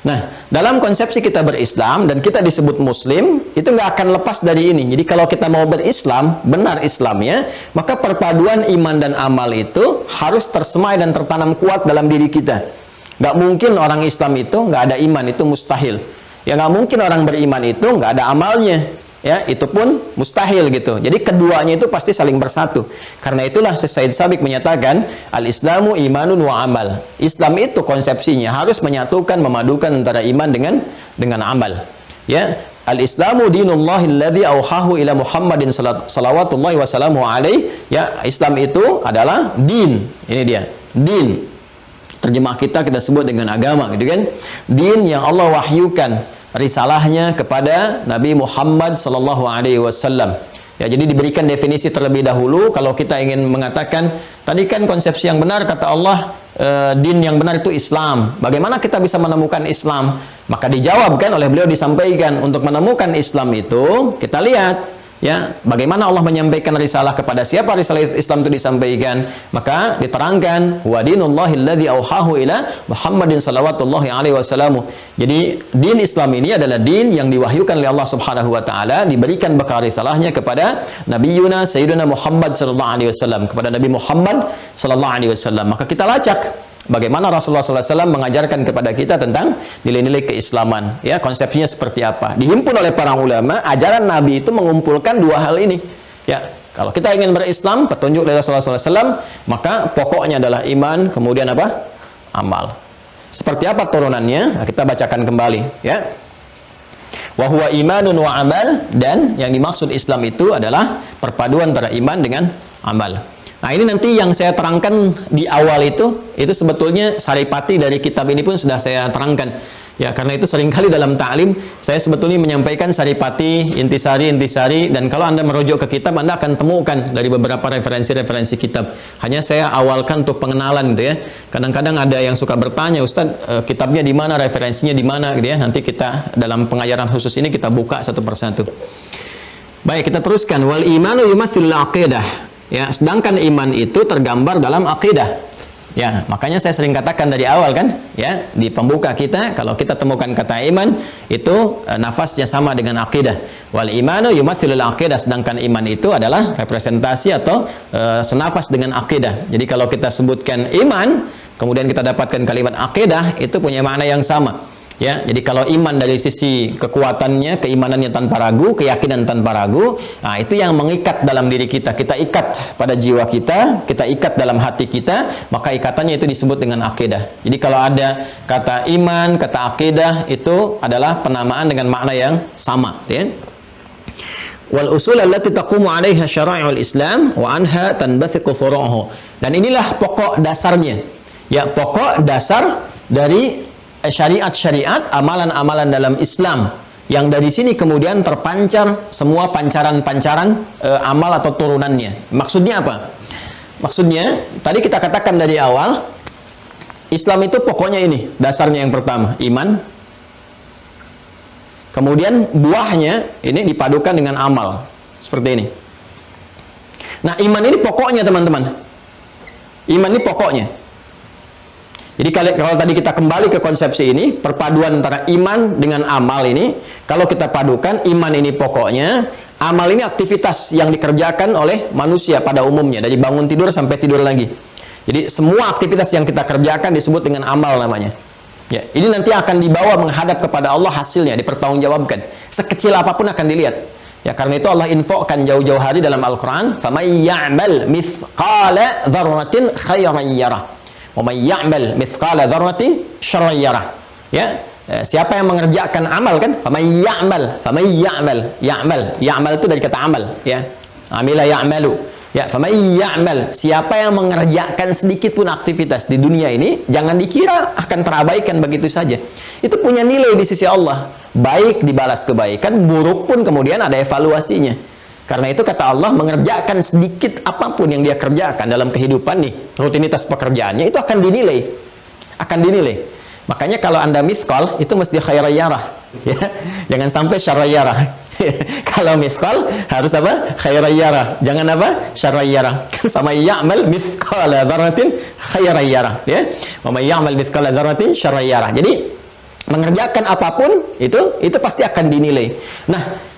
Nah, dalam konsepsi kita berislam dan kita disebut Muslim, itu nggak akan lepas dari ini. Jadi kalau kita mau berislam, benar Islamnya, maka perpaduan iman dan amal itu harus tersemai dan tertanam kuat dalam diri kita. Nggak mungkin orang Islam itu nggak ada iman, itu mustahil. Ya, nggak mungkin orang beriman itu nggak ada amalnya. Ya, itu pun mustahil gitu. Jadi keduanya itu pasti saling bersatu. Karena itulah Said Sabiq menyatakan al-Islamu imanun wa amal. Islam itu konsepsinya harus menyatukan, memadukan antara iman dengan amal. Ya, al-Islamu dinullahi alladzi auhahu ila Muhammadin salawatullahi wasallamu alaihi. Ya, Islam itu adalah din. Ini dia, din. Terjemah kita sebut dengan agama, gitu kan? Din yang Allah wahyukan risalahnya kepada Nabi Muhammad sallallahu alaihi wasallam. Ya, jadi diberikan definisi terlebih dahulu. Kalau kita ingin mengatakan tadi kan konsepsi yang benar kata Allah, din yang benar itu Islam. Bagaimana kita bisa menemukan Islam? Maka dijawabkan oleh beliau, disampaikan untuk menemukan Islam itu kita lihat, ya, bagaimana Allah menyampaikan risalah, kepada siapa risalah Islam itu disampaikan. Maka diterangkan wa dinullahi alladzi auhahu ila Muhammadin sallallahu alaihi wasallam. Jadi din Islam ini adalah din yang diwahyukan oleh Allah Subhanahu wa taala, diberikan bekal risalahnya kepada Nabiyuna Sayyidina Muhammad sallallahu alaihi wasallam, kepada Nabi Muhammad sallallahu alaihi wasallam. Maka kita lacak bagaimana Rasulullah SAW mengajarkan kepada kita tentang nilai-nilai keislaman. Ya, konsepsinya seperti apa. Dihimpun oleh para ulama, ajaran Nabi itu mengumpulkan dua hal ini. Ya, kalau kita ingin berislam, petunjuk dari Rasulullah SAW, maka pokoknya adalah iman, kemudian apa? Amal. Seperti apa turunannya? Nah, kita bacakan kembali. Ya. Wa huwa imanun wa amal, dan yang dimaksud Islam itu adalah perpaduan antara iman dengan amal. Nah, ini nanti yang saya terangkan di awal itu sebetulnya saripati dari kitab ini pun sudah saya terangkan. Ya, karena itu seringkali dalam ta'lim saya sebetulnya menyampaikan saripati, intisari, dan kalau Anda merujuk ke kitab, Anda akan temukan dari beberapa referensi-referensi kitab. Hanya saya awalkan untuk pengenalan gitu ya. Kadang-kadang ada yang suka bertanya, Ustadz, kitabnya di mana, referensinya di mana gitu ya. Nanti kita dalam pengajaran khusus ini kita buka satu persatu. Baik, kita teruskan. Wal imanu yumathilul aqidah. Ya, sedangkan iman itu tergambar dalam aqidah. Ya, makanya saya sering katakan dari awal kan, ya, di pembuka kita, kalau kita temukan kata iman, itu nafasnya sama dengan akidah. Wal imanu yumathilul aqidah, sedangkan iman itu adalah representasi atau senafas dengan akidah. Jadi kalau kita sebutkan iman, kemudian kita dapatkan kalimat akidah, itu punya makna yang sama. Ya, jadi kalau iman dari sisi kekuatannya, keimanannya tanpa ragu, keyakinan tanpa ragu, nah itu yang mengikat dalam diri kita. Kita ikat pada jiwa kita ikat dalam hati kita, maka ikatannya itu disebut dengan akidah. Jadi kalau ada kata iman, kata akidah, itu adalah penamaan dengan makna yang sama, ya. Wal usul allati taqumu 'alaiha syara'i'ul Islam wa anha tanbathiqu furu'uhu. Dan inilah pokok dasarnya. Ya, pokok dasar dari syariat-syariat, amalan-amalan dalam Islam, yang dari sini kemudian terpancar semua pancaran-pancaran amal atau turunannya. Maksudnya apa? Maksudnya, tadi kita katakan dari awal, Islam itu pokoknya ini, dasarnya yang pertama, iman. Kemudian buahnya ini dipadukan dengan amal. Seperti ini. Nah, iman ini pokoknya, teman-teman. Iman ini pokoknya. Jadi kalau tadi kita kembali ke konsepsi ini, perpaduan antara iman dengan amal ini, kalau kita padukan, iman ini pokoknya, amal ini aktivitas yang dikerjakan oleh manusia pada umumnya, dari bangun tidur sampai tidur lagi. Jadi semua aktivitas yang kita kerjakan disebut dengan amal namanya. Ya, ini nanti akan dibawa menghadap kepada Allah, hasilnya dipertanggungjawabkan. Sekecil apapun akan dilihat. Ya, karena itu Allah infokan jauh-jauh hari dalam Al-Quran, فَمَنْ يَعْمَلْ مِثْقَالَ ذَرَّةٍ خَيْرًا يَرَهُ وَمَنْ يَعْمَلْ مِثْقَالَ ذَرَّةٍ شَرًّا يَرَهُ. Ya, siapa yang mengerjakan amal kan? فَمَنْ يَعْمَلْ itu dari kata amal, ya. Amila ya'malu. Ya, faman ya'mal, siapa yang mengerjakan sedikit pun aktivitas di dunia ini, jangan dikira akan terabaikan begitu saja. Itu punya nilai di sisi Allah. Baik dibalas kebaikan, buruk pun kemudian ada evaluasinya. Karena itu kata Allah, mengerjakan sedikit apapun yang dia kerjakan dalam kehidupan nih, rutinitas pekerjaannya itu akan dinilai. Akan dinilai. Makanya kalau Anda miskal, itu mesti khairayarah. Ya? Jangan sampai syarayarah. Kalau miskal harus apa? Khairayarah. Jangan apa? Syarayarah. Sama ya'mal mithqala dzarratin khairayarah, ya. Wa may ya'mal mithqala dzarratin syarayarah. Jadi mengerjakan apapun itu pasti akan dinilai. Nah,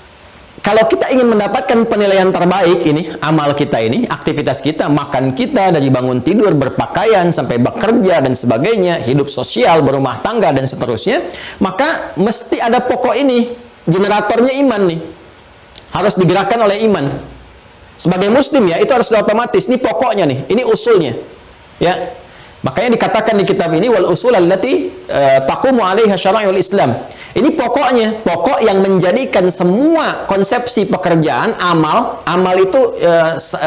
kalau kita ingin mendapatkan penilaian terbaik ini, amal kita ini, aktivitas kita, makan kita, dari bangun tidur, berpakaian, sampai bekerja, dan sebagainya, hidup sosial, berumah tangga, dan seterusnya, maka mesti ada pokok ini, generatornya iman nih. Harus digerakkan oleh iman. Sebagai muslim ya, itu harus otomatis, ini pokoknya nih, ini usulnya. Ya. Makanya dikatakan di kitab ini, wal usul allati taqumu 'alaiha syara'i'ul Islam. Ini pokoknya, pokok yang menjadikan semua konsepsi pekerjaan, amal itu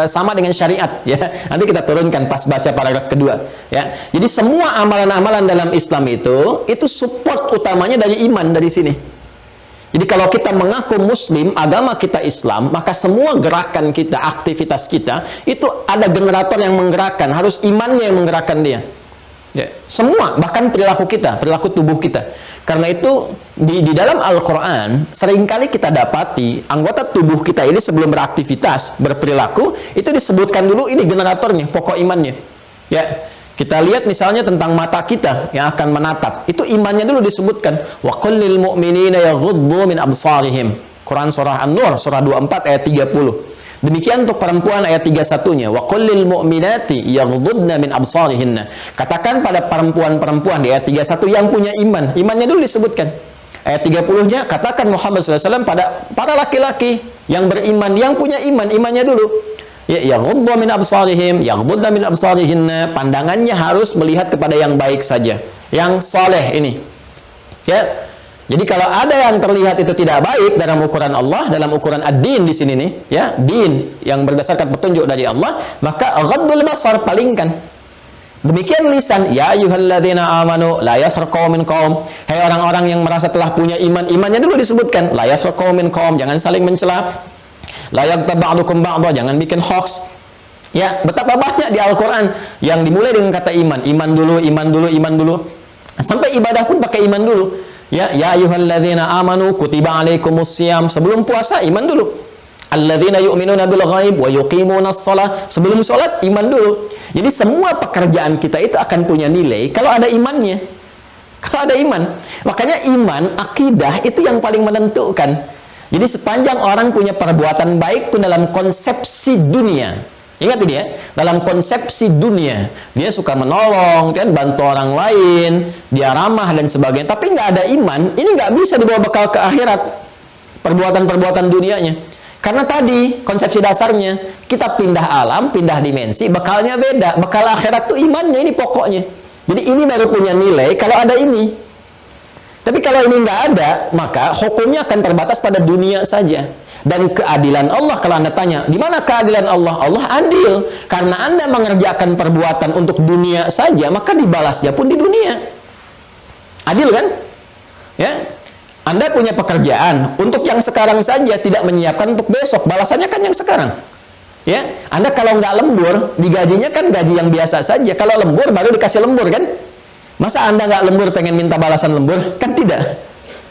sama dengan syariat, ya. Nanti kita turunkan pas baca paragraf kedua, ya. Jadi semua amalan-amalan dalam Islam itu support utamanya dari iman dari sini. Jadi kalau kita mengaku muslim, agama kita Islam, maka semua gerakan kita, aktivitas kita, itu ada generator yang menggerakkan, harus imannya yang menggerakkan dia. Ya, semua, bahkan perilaku kita, perilaku tubuh kita. Karena itu di dalam Al-Quran seringkali kita dapati anggota tubuh kita ini sebelum beraktivitas, berperilaku, itu disebutkan dulu ini generatornya, pokok imannya. Ya, kita lihat misalnya tentang mata kita yang akan menatap, itu imannya dulu disebutkan. Wa qul lil mu'minina yaghuddu min absarihim. Quran surah An-Nur surah 24 ayat 30. Demikian untuk perempuan ayat 31-nya. Wa qul lil mu'minati yaghuddna min absarihinna. Katakan pada perempuan-perempuan di ayat 31 yang punya iman. Imannya dulu disebutkan. Ayat 30-nya katakan Muhammad SAW pada para laki-laki yang beriman, yang punya iman, imannya dulu. Ya, yaghuddu min absarihim, yaghuddna min absarihinna. Pandangannya harus melihat kepada yang baik saja, yang soleh ini. Ya. Jadi kalau ada yang terlihat itu tidak baik dalam ukuran Allah, dalam ukuran ad-din di sini nih, ya, din yang berdasarkan petunjuk dari Allah, maka ghaddul basar, palingkan. Demikian lisan, ya ayyuhalladzina amanu la yaskhar qaumin qaum. Hai orang-orang yang merasa telah punya iman, imannya dulu disebutkan, la yaskhar qaumin qaum, jangan saling mencela. La yaghtab ba'dukum ba'dha, jangan bikin hoax. Ya, betapa banyak di Al-Qur'an yang dimulai dengan kata iman. Iman dulu, iman dulu, iman dulu. Sampai ibadah pun pakai iman dulu. Ya ayyuhalladzina amanu kutiba alaikumusiyam. Sebelum puasa iman dulu. Alladzina yu'minuna bil ghaib wa yuqimunas shalah. Sebelum salat iman dulu. Jadi semua pekerjaan kita itu akan punya nilai kalau ada imannya. Kalau ada iman. Makanya iman, akidah itu yang paling menentukan. Jadi sepanjang orang punya perbuatan baik pun dalam konsepsi dunia. Ingat ini ya, dalam konsepsi dunia, dia suka menolong, kan, bantu orang lain, dia ramah dan sebagainya. Tapi nggak ada iman, ini nggak bisa dibawa bekal ke akhirat. Perbuatan-perbuatan dunianya. Karena tadi konsepsi dasarnya kita pindah alam, pindah dimensi, bekalnya beda. Bekal akhirat tuh imannya, ini pokoknya. Jadi ini baru punya nilai kalau ada ini. Tapi kalau ini nggak ada, maka hukumnya akan terbatas pada dunia saja. Dan keadilan Allah, kalau Anda tanya, di mana keadilan Allah? Allah adil. Karena Anda mengerjakan perbuatan untuk dunia saja, maka dibalasnya pun di dunia. Adil kan? Ya. Anda punya pekerjaan untuk yang sekarang saja, tidak menyiapkan untuk besok, balasannya kan yang sekarang. Ya, Anda kalau nggak lembur, digajinya kan gaji yang biasa saja. Kalau lembur baru dikasih lembur kan? Masa Anda nggak lembur pengen minta balasan lembur? Kan tidak.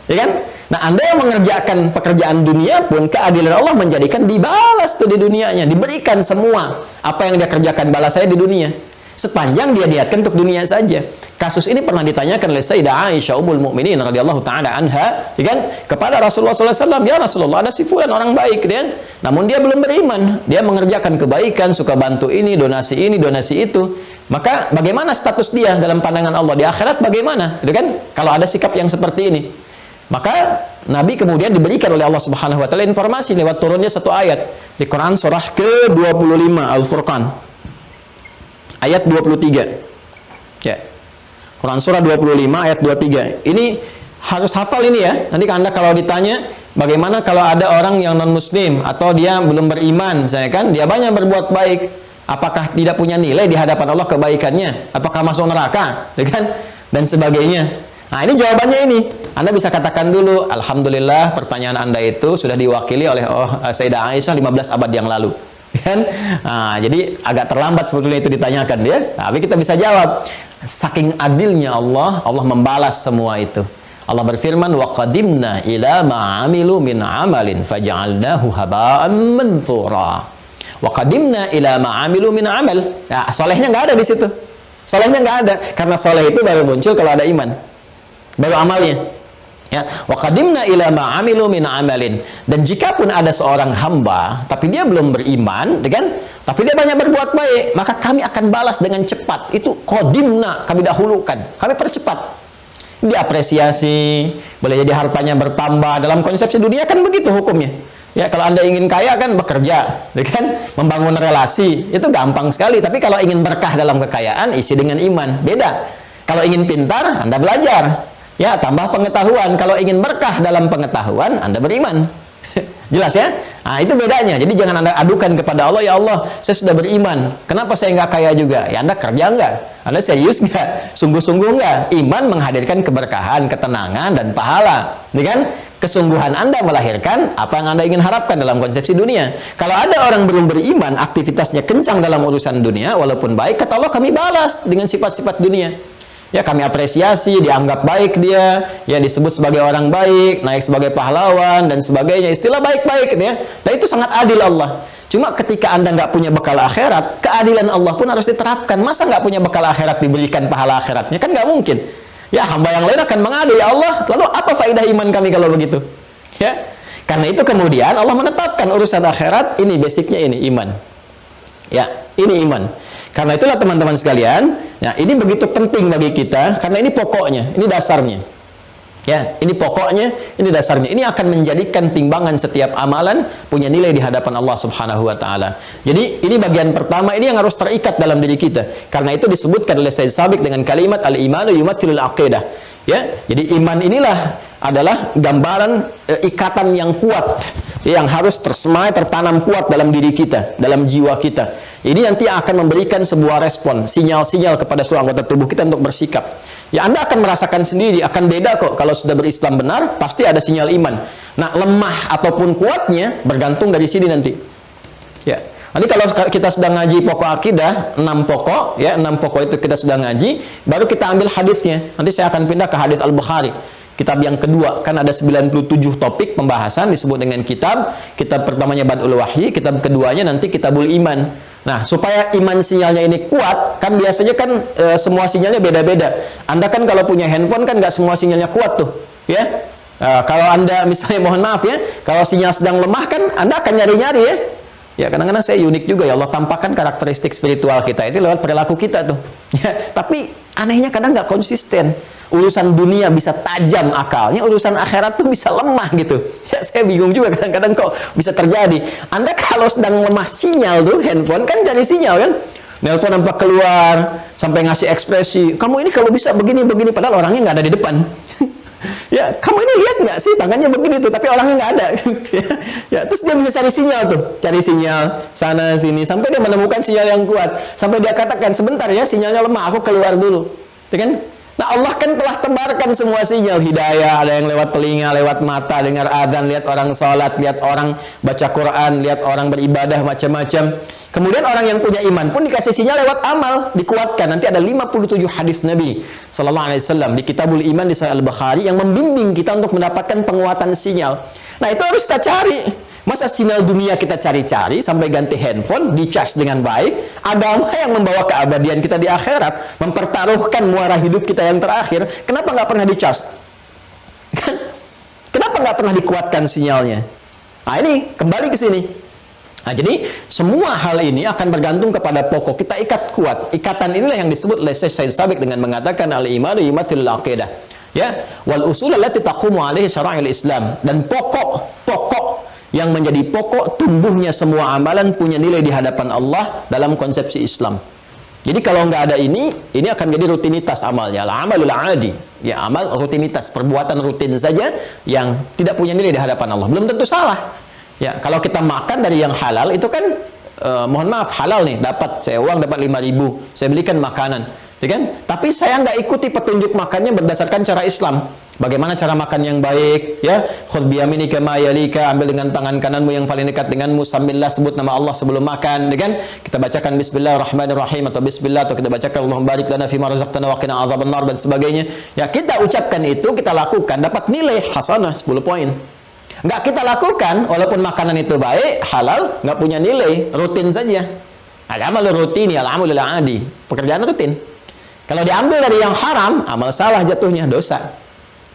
Ya kan? Nah, Anda yang mengerjakan pekerjaan dunia pun keadilan Allah menjadikan dibalas tuh di dunianya, diberikan semua apa yang dia kerjakan balasannya di dunia. Sepanjang dia niatkan untuk dunia saja. Kasus ini pernah ditanyakan oleh Sayyidah Aisyah Ummul Mukminin radhiyallahu taala anha, ya kan, kepada Rasulullah SAW, ya Rasulullah, ada si fulan orang baik, kan? Namun dia belum beriman, dia mengerjakan kebaikan, suka bantu ini, donasi itu. Maka bagaimana status dia dalam pandangan Allah di akhirat bagaimana, ya kan? Kalau ada sikap yang seperti ini, maka Nabi kemudian diberikan oleh Allah Subhanahu wa taala informasi lewat turunnya satu ayat di Quran surah ke-25 Al-Furqan. Ayat 23. Ya. Quran surah 25 ayat 23. Ini harus hafal ini ya. Nanti Anda kalau ditanya, bagaimana kalau ada orang yang non-muslim atau dia belum beriman, saya kan, dia banyak berbuat baik, apakah tidak punya nilai di hadapan Allah kebaikannya? Apakah masuk neraka? Ya kan? Dan sebagainya. Nah, ini jawabannya ini. Anda bisa katakan dulu, alhamdulillah pertanyaan Anda itu sudah diwakili oleh Sayyidah Aisyah 15 abad yang lalu. Kan? Nah, jadi agak terlambat sebetulnya itu ditanyakan ya. Tapi kita bisa jawab. Saking adilnya Allah, Allah membalas semua itu. Allah berfirman, wa qadimna ila ma'amilu min amalin faja'alnahu haba'an manthura. Wa qadimna ila ma'amilu min amal. Nah, solehnya nggak ada di situ. Solehnya nggak ada, karena soleh itu baru muncul kalau ada iman, baru amalnya. Ya, wa qadimna ila ma amilu min amalin. Dan jika pun ada seorang hamba tapi dia belum beriman, kan? Tapi dia banyak berbuat baik, maka kami akan balas dengan cepat. Itu qadimna, kami dahulukan, kami percepat. Diapresiasi, boleh jadi hartanya bertambah. Dalam konsepsi dunia kan begitu hukumnya. Ya, kalau Anda ingin kaya kan bekerja, kan? Membangun relasi, itu gampang sekali. Tapi kalau ingin berkah dalam kekayaan, isi dengan iman. Beda. Kalau ingin pintar, Anda belajar. Ya, tambah pengetahuan. Kalau ingin berkah dalam pengetahuan, Anda beriman. Jelas ya? Nah, itu bedanya. Jadi jangan Anda adukan kepada Allah, ya Allah, saya sudah beriman. Kenapa saya nggak kaya juga? Ya, Anda kerja nggak? Anda serius nggak? Sungguh-sungguh nggak? Iman menghadirkan keberkahan, ketenangan, dan pahala. Ini kan? Kesungguhan Anda melahirkan apa yang Anda ingin harapkan dalam konsepsi dunia. Kalau ada orang belum beriman, aktivitasnya kencang dalam urusan dunia, walaupun baik, kata Allah, kami balas dengan sifat-sifat dunia. Ya, kami apresiasi, dianggap baik dia, ya disebut sebagai orang baik, naik sebagai pahlawan, dan sebagainya. Istilah baik-baik, ya. Dan itu sangat adil Allah. Cuma ketika Anda nggak punya bekal akhirat, keadilan Allah pun harus diterapkan. Masa nggak punya bekal akhirat diberikan pahala akhiratnya? Kan nggak mungkin. Ya, hamba yang lain akan mengadu, ya Allah, lalu apa faedah iman kami kalau begitu? Ya, karena itu kemudian Allah menetapkan urusan akhirat, ini basicnya ini, iman. Ya, ini iman. Karena itulah teman-teman sekalian, ya, ini begitu penting bagi kita, karena ini pokoknya, ini dasarnya. Ya, ini pokoknya, ini dasarnya. Ini akan menjadikan timbangan setiap amalan punya nilai di hadapan Allah Subhanahu wa taala. Jadi, ini bagian pertama, ini yang harus terikat dalam diri kita. Karena itu disebutkan oleh Sayyid Sabiq dengan kalimat al-imanu yumatthilul aqidah. Ya, jadi iman inilah adalah gambaran ikatan yang kuat yang harus tersemai, tertanam kuat dalam diri kita, dalam jiwa kita. Ini nanti akan memberikan sebuah respon, sinyal-sinyal kepada seluruh anggota tubuh kita untuk bersikap. Ya, Anda akan merasakan sendiri, akan beda kok. Kalau sudah berislam benar, pasti ada sinyal iman. Nah, lemah ataupun kuatnya bergantung dari sini nanti. Ya, nanti kalau kita sudah ngaji pokok akidah, 6 pokok, ya, 6 pokok itu kita sudah ngaji, baru kita ambil hadisnya. Nanti saya akan pindah ke hadis Al-Bukhari. Kitab yang kedua, kan ada 97 topik pembahasan disebut dengan kitab. Kitab pertamanya Badul Wahyi, kitab keduanya nanti Kitabul Iman. Nah, supaya iman sinyalnya ini kuat, kan biasanya kan semua sinyalnya beda-beda. Anda kan kalau punya handphone kan nggak semua sinyalnya kuat tuh, ya. Kalau Anda misalnya, mohon maaf ya, kalau sinyal sedang lemah kan Anda akan nyari-nyari ya. Ya, kadang-kadang saya unik juga ya, Allah tampakkan karakteristik spiritual kita itu lewat perilaku kita tuh. Ya, tapi anehnya kadang nggak konsisten. Urusan dunia bisa tajam akalnya, urusan akhirat tuh bisa lemah gitu. Ya, saya bingung juga kadang-kadang kok bisa terjadi. Anda kalau sedang lemah sinyal tuh, handphone kan cari sinyal kan. Nelpon nampak keluar, sampai ngasih ekspresi, kamu ini kalau bisa begini-begini, padahal orangnya nggak ada di depan. Ya, kamu ini lihat nggak sih tangannya begini tuh, tapi orangnya nggak ada. Ya, terus dia bisa cari sinyal tuh, cari sinyal sana sini sampai dia menemukan sinyal yang kuat, sampai dia katakan sebentar ya, sinyalnya lemah, aku keluar dulu, ya kan? Nah, Allah kan telah tebarkan semua sinyal hidayah, ada yang lewat telinga, lewat mata, dengar adzan, lihat orang sholat, lihat orang baca Quran, lihat orang beribadah macam-macam. Kemudian orang yang punya iman pun dikasih sinyal lewat amal, dikuatkan. Nanti ada 57 hadis Nabi sallallahu alaihi wasallam di Kitabul Iman di Sahih Al-Bukhari yang membimbing kita untuk mendapatkan penguatan sinyal. Nah, itu harus kita cari. Masa sinyal dunia kita cari-cari sampai ganti handphone, dicas dengan baik. Agama yang membawa keabadian kita di akhirat, mempertaruhkan muara hidup kita yang terakhir, kenapa nggak pernah dicas? Kenapa nggak pernah dikuatkan sinyalnya? Nah, ini kembali ke sini. Nah, jadi semua hal ini akan bergantung kepada pokok. Kita ikat kuat. Ikatan inilah yang disebut oleh Syekh Sabiq dengan mengatakan al-imanu yumathilul aqidah. Ya, wal usul allati taqumu alaihi syara'il Islam, dan pokok yang menjadi pokok tumbuhnya semua amalan punya nilai di hadapan Allah dalam konsepsi Islam. Jadi kalau nggak ada ini akan jadi rutinitas amalnya. Al-amalul adi. Ya, amal rutinitas, perbuatan rutin saja yang tidak punya nilai di hadapan Allah. Belum tentu salah. Ya, kalau kita makan dari yang halal itu kan mohon maaf halal nih, dapat saya uang dapat 5.000, saya belikan makanan, ya kan? Tapi saya nggak ikuti petunjuk makannya berdasarkan cara Islam. Bagaimana cara makan yang baik, ya? Khudh biyaminika ma yalika, ambil dengan tangan kananmu yang paling dekat denganmu, sambillah, sebut nama Allah sebelum makan, ya kan? Kita bacakan bismillahirrahmanirrahim atau bismillah, atau kita bacakan Allahumma barik lana fima razaqtana wa qina adzabannar dan sebagainya. Ya, kita ucapkan itu, kita lakukan, dapat nilai hasanah 10 poin. Nggak kita lakukan, walaupun makanan itu baik, halal, nggak punya nilai, rutin saja. Al-amal rutin, al-amalul adi, pekerjaan rutin. Kalau diambil dari yang haram, amal salah jatuhnya, dosa.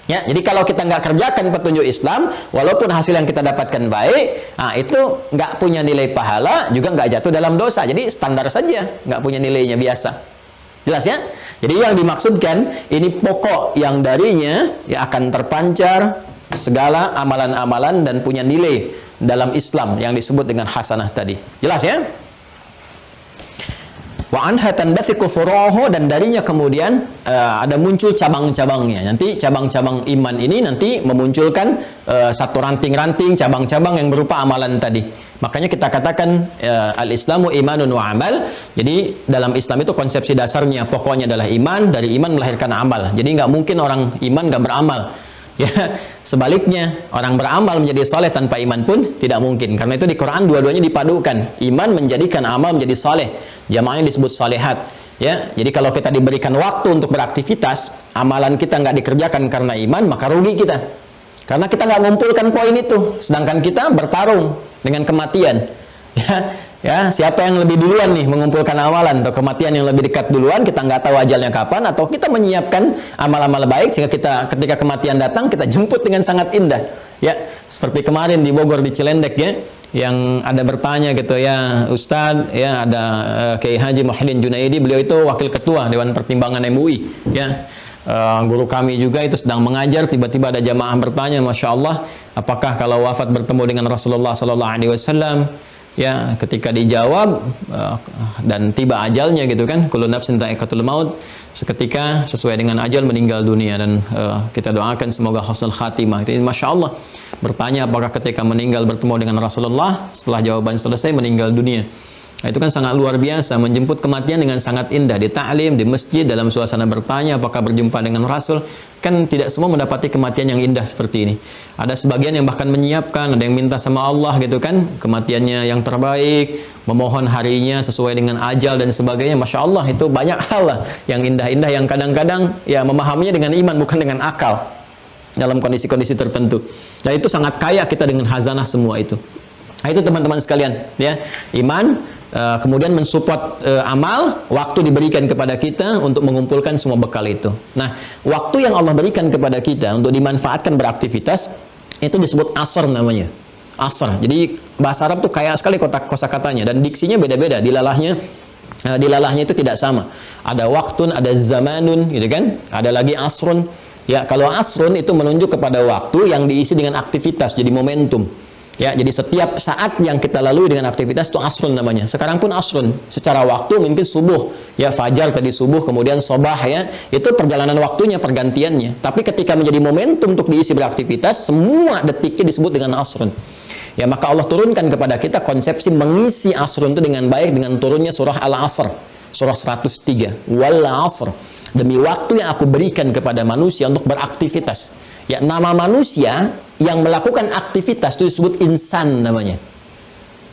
Ya, jadi kalau kita nggak kerjakan petunjuk Islam, walaupun hasil yang kita dapatkan baik, nah itu nggak punya nilai pahala, juga nggak jatuh dalam dosa. Jadi standar saja, nggak punya nilainya biasa. Jelas ya? Jadi yang dimaksudkan, ini pokok yang darinya ya akan terpancar segala amalan-amalan dan punya nilai dalam Islam yang disebut dengan hasanah tadi. Jelas ya? Wa anha tanbathiqu furu'uhu, dan darinya kemudian ada muncul cabang-cabangnya. Nanti cabang-cabang iman ini nanti memunculkan satu ranting-ranting cabang-cabang yang berupa amalan tadi. Makanya kita katakan al-Islamu imanun wa amal. Jadi dalam Islam itu konsepsi dasarnya pokoknya adalah iman, dari iman melahirkan amal. Jadi nggak mungkin orang iman nggak beramal. Ya, sebaliknya orang beramal menjadi saleh tanpa iman pun tidak mungkin. Karena itu di Quran dua-duanya dipadukan. Iman menjadikan amal menjadi saleh. Jamaahnya disebut salehat. Ya, jadi kalau kita diberikan waktu untuk beraktivitas, amalan kita nggak dikerjakan karena iman, maka rugi kita. Karena kita nggak mengumpulkan poin itu, sedangkan kita bertarung dengan kematian. Ya, siapa yang lebih duluan nih mengumpulkan amalan, atau kematian yang lebih dekat duluan, kita nggak tahu ajalnya kapan, atau kita menyiapkan amal-amal baik sehingga kita ketika kematian datang kita jemput dengan sangat indah. Ya, seperti kemarin di Bogor di Cilendek ya, yang ada bertanya gitu ya, Ustadz ya, ada Kiai Haji Muhyiddin Junaidi, beliau itu wakil ketua Dewan Pertimbangan MUI ya. Guru kami juga itu sedang mengajar, tiba-tiba ada jamaah bertanya, Masya Allah, apakah kalau wafat bertemu dengan Rasulullah SAW? Ya, ketika dijawab dan tiba ajalnya gitu kan, kullu nafsin dha'iqatul maut, seketika sesuai dengan ajal meninggal dunia, dan kita doakan semoga husnul khatimah. Itu Masya Allah. bertanya apakah ketika meninggal bertemu dengan Rasulullah, setelah jawaban selesai meninggal dunia. Nah, itu kan sangat luar biasa, menjemput kematian dengan sangat indah, di ta'lim, di masjid, dalam suasana bertanya apakah berjumpa dengan Rasul. Kan tidak semua mendapati kematian yang indah seperti ini. Ada sebagian yang bahkan menyiapkan, ada yang minta sama Allah gitu kan, kematiannya yang terbaik, memohon harinya sesuai dengan ajal dan sebagainya. Masya Allah, itu banyak hal lah yang indah-indah, yang kadang-kadang ya memahaminya dengan iman bukan dengan akal dalam kondisi-kondisi tertentu. Nah, itu sangat kaya kita dengan hazanah semua itu. Nah, itu teman-teman sekalian, ya, iman, kemudian mensupport amal, waktu diberikan kepada kita untuk mengumpulkan semua bekal itu. Nah, waktu yang Allah berikan kepada kita untuk dimanfaatkan beraktivitas, itu disebut asr namanya. Asr. Jadi bahasa Arab tuh kaya sekali kosakatanya, dan diksinya beda-beda. Dilalahnya itu tidak sama. Ada waktun, ada zamanun, gitu kan? Ada lagi asrun. Ya, kalau asrun itu menunjuk kepada waktu yang diisi dengan aktivitas, jadi momentum. Ya, jadi setiap saat yang kita lalui dengan aktivitas itu asrun namanya. Sekarang pun asrun. Secara waktu mungkin subuh, ya fajar tadi subuh, kemudian sobah, ya. Itu perjalanan waktunya, pergantiannya. Tapi ketika menjadi momentum untuk diisi beraktivitas, semua detiknya disebut dengan asrun. Ya, maka Allah turunkan kepada kita konsepsi mengisi asrun itu dengan baik dengan turunnya surah Al-Asr, surah 103. Wal asr. Demi waktu yang aku berikan kepada manusia untuk beraktivitas. Ya, nama manusia yang melakukan aktivitas itu disebut insan namanya.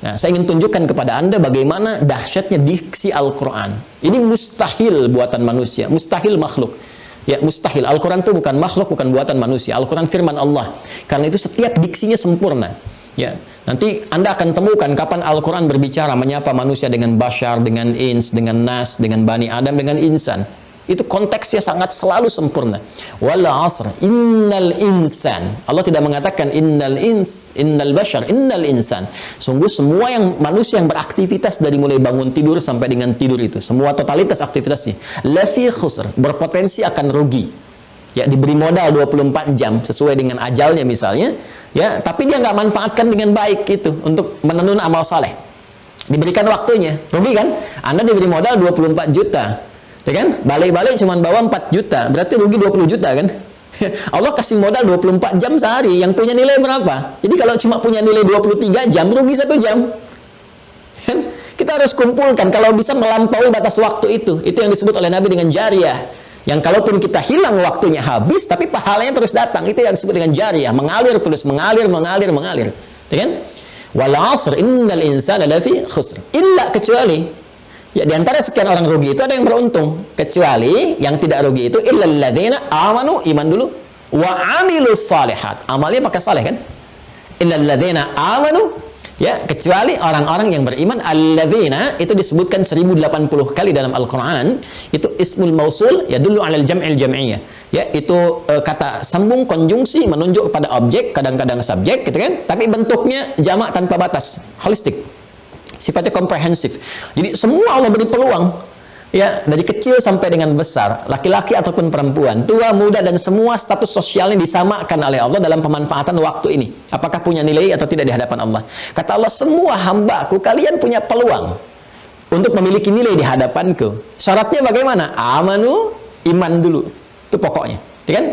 Nah, saya ingin tunjukkan kepada Anda bagaimana dahsyatnya diksi Al-Quran. Ini mustahil buatan manusia, mustahil makhluk. Ya, mustahil. Al-Quran itu bukan makhluk, bukan buatan manusia. Al-Quran firman Allah. Karena itu setiap diksinya sempurna. Ya, nanti Anda akan temukan kapan Al-Quran berbicara menyapa manusia dengan bashar, dengan ins, dengan nas, dengan bani Adam, dengan insan. Itu konteksnya sangat selalu sempurna. Wal asr innal insan. Allah tidak mengatakan innal ins, innal bashar, innal insan. Sungguh semua yang manusia yang beraktivitas dari mulai bangun tidur sampai dengan tidur itu, semua totalitas aktivitasnya lafi khusr, berpotensi akan rugi. Ya, diberi modal 24 jam sesuai dengan ajalnya misalnya, ya, tapi dia nggak manfaatkan dengan baik itu untuk menenun amal saleh. Diberikan waktunya, rugi kan? Anda diberi modal 24 juta. Ya kan? Balik-balik cuma bawa 4 juta, berarti rugi 20 juta kan? Allah kasih modal 24 jam sehari, yang punya nilai berapa? Jadi kalau cuma punya nilai 23 jam, rugi 1 jam. Kan? Kita harus kumpulkan, kalau bisa melampaui batas waktu itu. Itu yang disebut oleh Nabi dengan jariyah. Yang kalaupun kita hilang waktunya habis, tapi pahalanya terus datang. Itu yang disebut dengan jariyah, mengalir terus, mengalir. Ya kan? Wal 'asr innal insana lafi khusr. Illa, kecuali, ya, di antara sekian orang rugi itu ada yang beruntung, kecuali yang tidak rugi itu illal ladzina amanu, iman dulu, wa 'amilus shalihat. Amalnya pakai saleh kan? Illal ladzina amanu, ya, kecuali orang-orang yang beriman. Alladzina itu disebutkan 1080 kali dalam Al-Qur'an. Itu ismul mausul ya dulu 'alal jam'il jam'iyah. Ya, itu kata sambung konjungsi menunjuk pada objek, kadang-kadang subjek gitu kan, tapi bentuknya jamak tanpa batas, holistik. Sifatnya komprehensif. Jadi semua Allah beri peluang, ya, dari kecil sampai dengan besar, laki-laki ataupun perempuan, tua, muda, dan semua status sosialnya disamakan oleh Allah dalam pemanfaatan waktu ini. Apakah punya nilai atau tidak di hadapan Allah? Kata Allah, semua hambaku, kalian punya peluang untuk memiliki nilai di hadapanku. Syaratnya bagaimana? Amanu, iman dulu. Itu pokoknya, ya kan?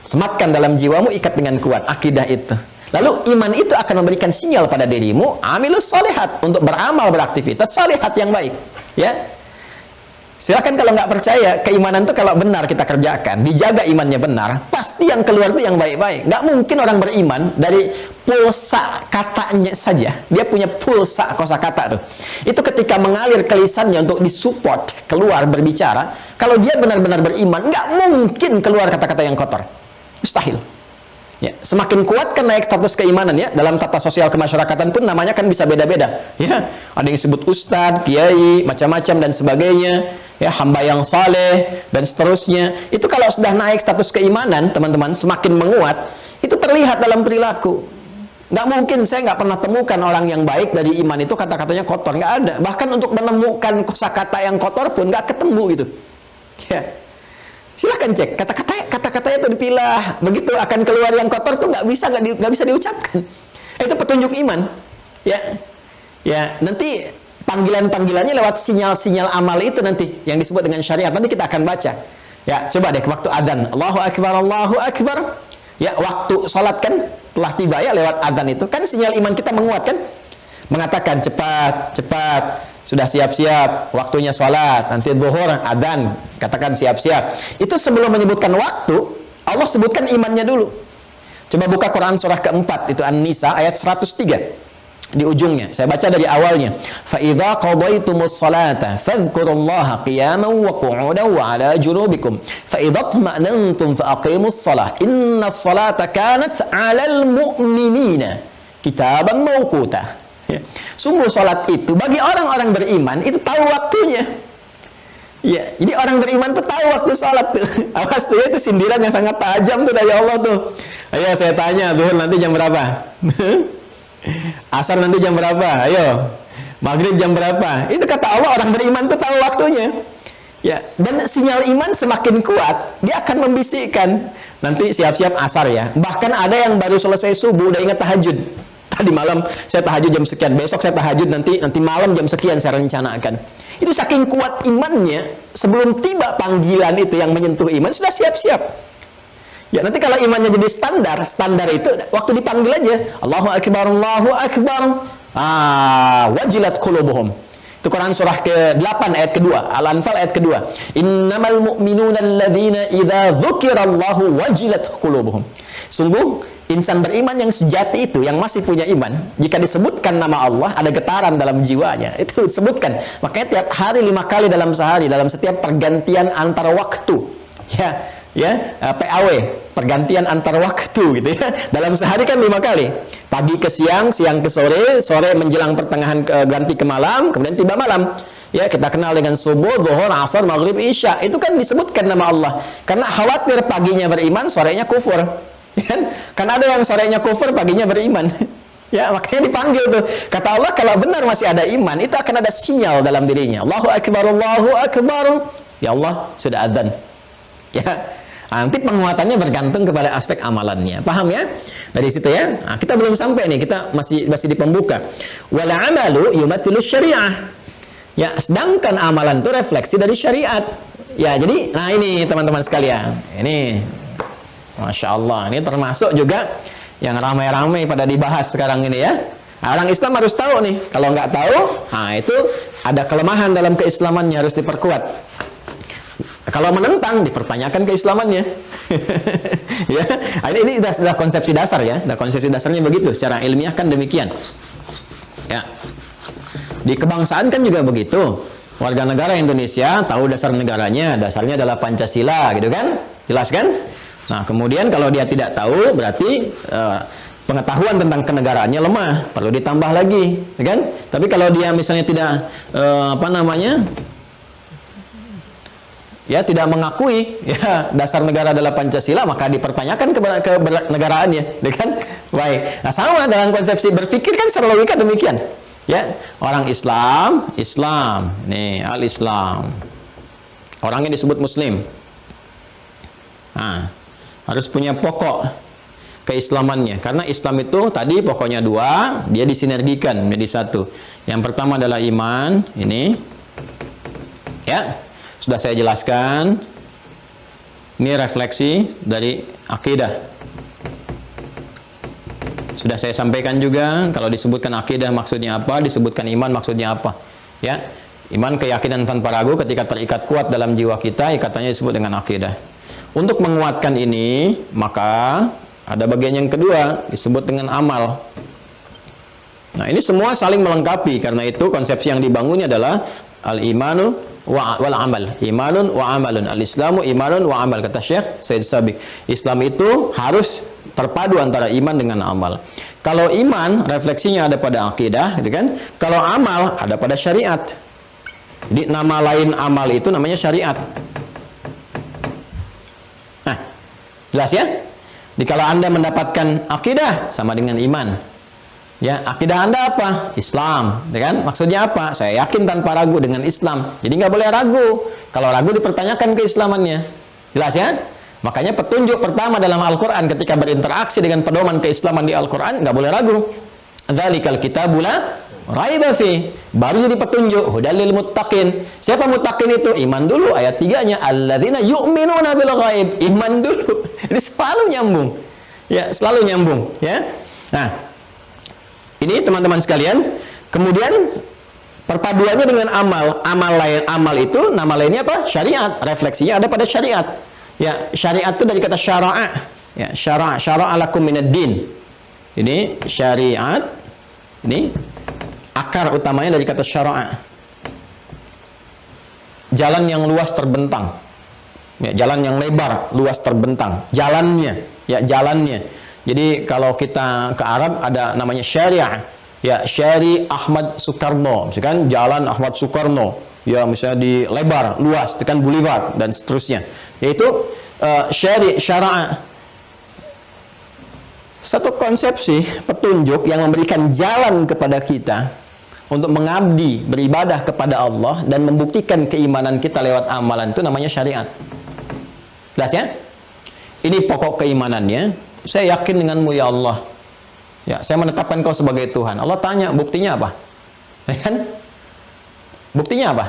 Sematkan dalam jiwamu, ikat dengan kuat akidah itu. Lalu iman itu akan memberikan sinyal pada dirimu, amilus shalihat, untuk beramal, beraktivitas salihat yang baik. Ya, silakan kalau nggak percaya, keimanan itu kalau benar kita kerjakan, dijaga imannya benar, pasti yang keluar itu yang baik-baik. Nggak mungkin orang beriman dari pulsa katanya saja, dia punya pulsa kosakata tuh. Itu ketika mengalir ke lisannya untuk disupport keluar berbicara, kalau dia benar-benar beriman, nggak mungkin keluar kata-kata yang kotor, mustahil. Ya, semakin kuat kan naik status keimanan, ya. Dalam tata sosial kemasyarakatan pun namanya kan bisa beda-beda, ya. Ada yang disebut ustadz, kiai, macam-macam dan sebagainya, ya, hamba yang saleh dan seterusnya. Itu kalau sudah naik status keimanan, teman-teman, semakin menguat, itu terlihat dalam perilaku. Nggak mungkin, saya nggak pernah temukan orang yang baik dari iman itu kata-katanya kotor, nggak ada. Bahkan untuk menemukan kosakata yang kotor pun nggak ketemu gitu. Ya. Silahkan cek kata-katanya itu dipilah, begitu akan keluar yang kotor tuh nggak bisa diucapkan. Itu petunjuk iman, ya nanti panggilannya lewat sinyal-sinyal amal itu nanti yang disebut dengan syariat, nanti kita akan baca. Ya, coba deh waktu adzan, Allahu Akbar, ya, waktu sholat kan, telah tiba ya lewat adzan itu, kan sinyal iman kita menguat kan? Mengatakan cepat, cepat, sudah siap-siap, waktunya sholat, nanti zuhur, adzan, katakan siap-siap. Itu sebelum menyebutkan waktu, Allah sebutkan imannya dulu. Coba buka Quran surah keempat, itu An-Nisa ayat 103. Di ujungnya, saya baca dari awalnya. Fa idza qadaytumus salata fadhkurullaha qiyaman wa qu'udan wa 'ala junubikum fa idza tma'nantum fa aqimus shalah innas salata kanat 'alal mu'minina kitaban mawquta. Sungguh salat itu bagi orang-orang beriman itu tahu waktunya. Ya, jadi orang beriman tuh tahu waktu salat tuh. Awas tuh, itu sindiran yang sangat tajam tuh dari Allah tuh. Ayo saya tanya, zuhur nanti jam berapa? Asar nanti jam berapa? Ayo. Maghrib jam berapa? Itu kata Allah, orang beriman tuh tahu waktunya. Ya, dan sinyal iman semakin kuat, dia akan membisikkan, nanti siap-siap asar ya. Bahkan ada yang baru selesai subuh udah ingat tahajud. Tadi malam saya tahajud jam sekian, besok saya tahajud nanti malam jam sekian saya rencanakan. Itu saking kuat imannya, sebelum tiba panggilan itu yang menyentuh iman sudah siap-siap. Ya, nanti kalau imannya jadi standar itu waktu dipanggil aja, Allahu Akbar, Allahu Akbar, wajilat qulubuhum. Itu Quran surah ke-8 ayat kedua, Al-Anfal ayat kedua. Innamal mu'minuna alladzina idza dzukirallahu wajilat qulubuhum. Sungguh insan beriman yang sejati itu, yang masih punya iman, jika disebutkan nama Allah ada getaran dalam jiwanya. Itu disebutkan. Makanya tiap hari 5 kali dalam sehari, dalam setiap pergantian antar waktu. PAW, pergantian antar waktu gitu ya. Dalam sehari kan 5 kali. Pagi ke siang, siang ke sore, sore menjelang pertengahan ganti ke malam, kemudian tiba malam. Ya, kita kenal dengan subuh, zuhur, asar, maghrib, isya. Itu kan disebutkan nama Allah. Karena khawatir paginya beriman, sorenya kufur. Ya, kan ada yang sorenya kufur, paginya beriman. Ya, makanya dipanggil tuh. Kata Allah, kalau benar masih ada iman, itu akan ada sinyal dalam dirinya. Allahu Akbar, Allahu Akbar. Ya Allah, sudah adzan. Ya. Nanti penguatannya bergantung kepada aspek amalannya. Paham ya? Dari situ ya. Nah, kita belum sampai nih, kita masih di pembuka. Wal amalu yumathilu syariah. Ya, sedangkan amalan itu refleksi dari syariat. Ya, jadi nah ini teman-teman sekalian. Ini Masya Allah, ini termasuk juga yang ramai-ramai pada dibahas sekarang ini ya. Nah, orang Islam harus tahu nih. Kalau nggak tahu, nah itu ada kelemahan dalam keislamannya, harus diperkuat. Kalau menentang, dipertanyakan keislamannya. Ya, ini sudah konsepsi dasar ya. Sudah konsepsi dasarnya begitu. Secara ilmiah kan demikian. Ya. Di kebangsaan kan juga begitu. Warga negara Indonesia tahu dasar negaranya, dasarnya adalah Pancasila, gitu kan? Jelas kan? Nah, kemudian kalau dia tidak tahu, berarti pengetahuan tentang kenegaraannya lemah, perlu ditambah lagi, kan? Tapi kalau dia misalnya tidak tidak mengakui ya dasar negara adalah Pancasila, maka dipertanyakan kenegaraannya, kan? Baik. Nah, sama dalam konsepsi berpikir kan secara logika demikian. Ya, orang Islam, nih al-Islam. Orangnya disebut Muslim. Nah, harus punya pokok keislamannya, karena Islam itu tadi pokoknya 2, dia disinergikan menjadi 1. Yang pertama adalah iman, ini. Ya. Sudah saya jelaskan. Ini refleksi dari akidah. Sudah saya sampaikan juga, kalau disebutkan akidah maksudnya apa, disebutkan iman maksudnya apa. Ya, iman keyakinan tanpa ragu ketika terikat kuat dalam jiwa kita, ikatannya disebut dengan akidah. Untuk menguatkan ini, maka ada bagian yang kedua, disebut dengan amal. Nah, ini semua saling melengkapi, karena itu konsepsi yang dibangunnya adalah al-imanu wal amal, imanun wa amalun, al-islamu imanun wa amal, kata Syekh Said Sabiq. Islam itu harus terpadu antara iman dengan amal. Kalau iman refleksinya ada pada akidah, gitu kan? Kalau amal ada pada syariat. Jadi nama lain amal itu namanya syariat. Nah, jelas ya? Jadi kalau Anda mendapatkan akidah sama dengan iman. Ya, akidah Anda apa? Islam, ya kan? Maksudnya apa? Saya yakin tanpa ragu dengan Islam. Jadi nggak boleh ragu. Kalau ragu dipertanyakan keislamannya. Jelas ya? Makanya petunjuk pertama dalam Al-Quran ketika berinteraksi dengan pedoman keislaman di Al-Quran, nggak boleh ragu. Dzalikal kitabu la raiba fi. Baru jadi petunjuk, hudal lil muttaqin. Siapa muttaqin itu? Iman dulu, ayat 3-nya alladzina yu'minuna bil ghaib. Iman dulu. Ini selalu nyambung. Ya, selalu nyambung, ya. Nah, ini teman-teman sekalian, kemudian perpaduannya dengan amal itu nama lainnya apa? Syariat. Refleksinya ada pada syariat. Ya, syariat itu dari kata syara'a. Ya, syara'a lakum minad din. Ini syariat. Ini akar utamanya dari kata syara'a. Jalan yang luas terbentang. Ya, jalan yang lebar, luas terbentang. Jalannya, ya jalannya. Jadi kalau kita ke Arab ada namanya syariah. Ya, Syari Ahmad Soekarno, misalkan Jalan Ahmad Soekarno. Ya, misalnya di lebar, luas, itu kan boulevard dan seterusnya. Yaitu syara'a. Satu konsepsi petunjuk yang memberikan jalan kepada kita untuk mengabdi, beribadah kepada Allah dan membuktikan keimanan kita lewat amalan itu namanya syariat. Jelas ya? Ini pokok keimanannya. Saya yakin denganmu ya Allah. Ya, saya menetapkan kau sebagai Tuhan. Allah tanya, buktinya apa? Ya kan? Buktinya apa?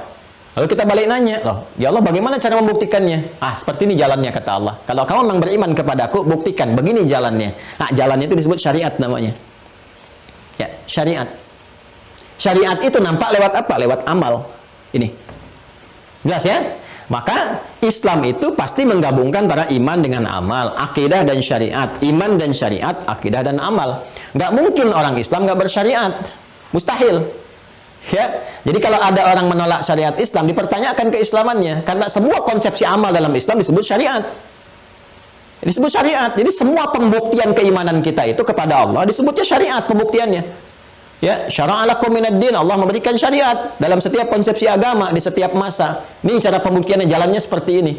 Lalu kita balik nanya, loh, ya Allah bagaimana cara membuktikannya? Ah, seperti ini jalannya kata Allah. Kalau kamu memang beriman kepadaku, buktikan. Begini jalannya. Nah, jalannya itu disebut syariat namanya. Ya, syariat. Syariat itu nampak lewat apa? Lewat amal. Ini. Jelas ya? Maka Islam itu pasti menggabungkan antara iman dengan amal, akidah dan syariat, iman dan syariat, akidah dan amal. Nggak mungkin orang Islam nggak bersyariat, mustahil. Ya, jadi kalau ada orang menolak syariat Islam, dipertanyakan keislamannya, karena semua konsepsi amal dalam Islam disebut syariat. Disebut syariat. Jadi semua pembuktian keimanan kita itu kepada Allah disebutnya syariat pembuktiannya. Ya, syara'a lakum minad din, Allah memberikan syariat dalam setiap konsepsi agama di setiap masa. Ini cara pembuktiannya, jalannya seperti ini.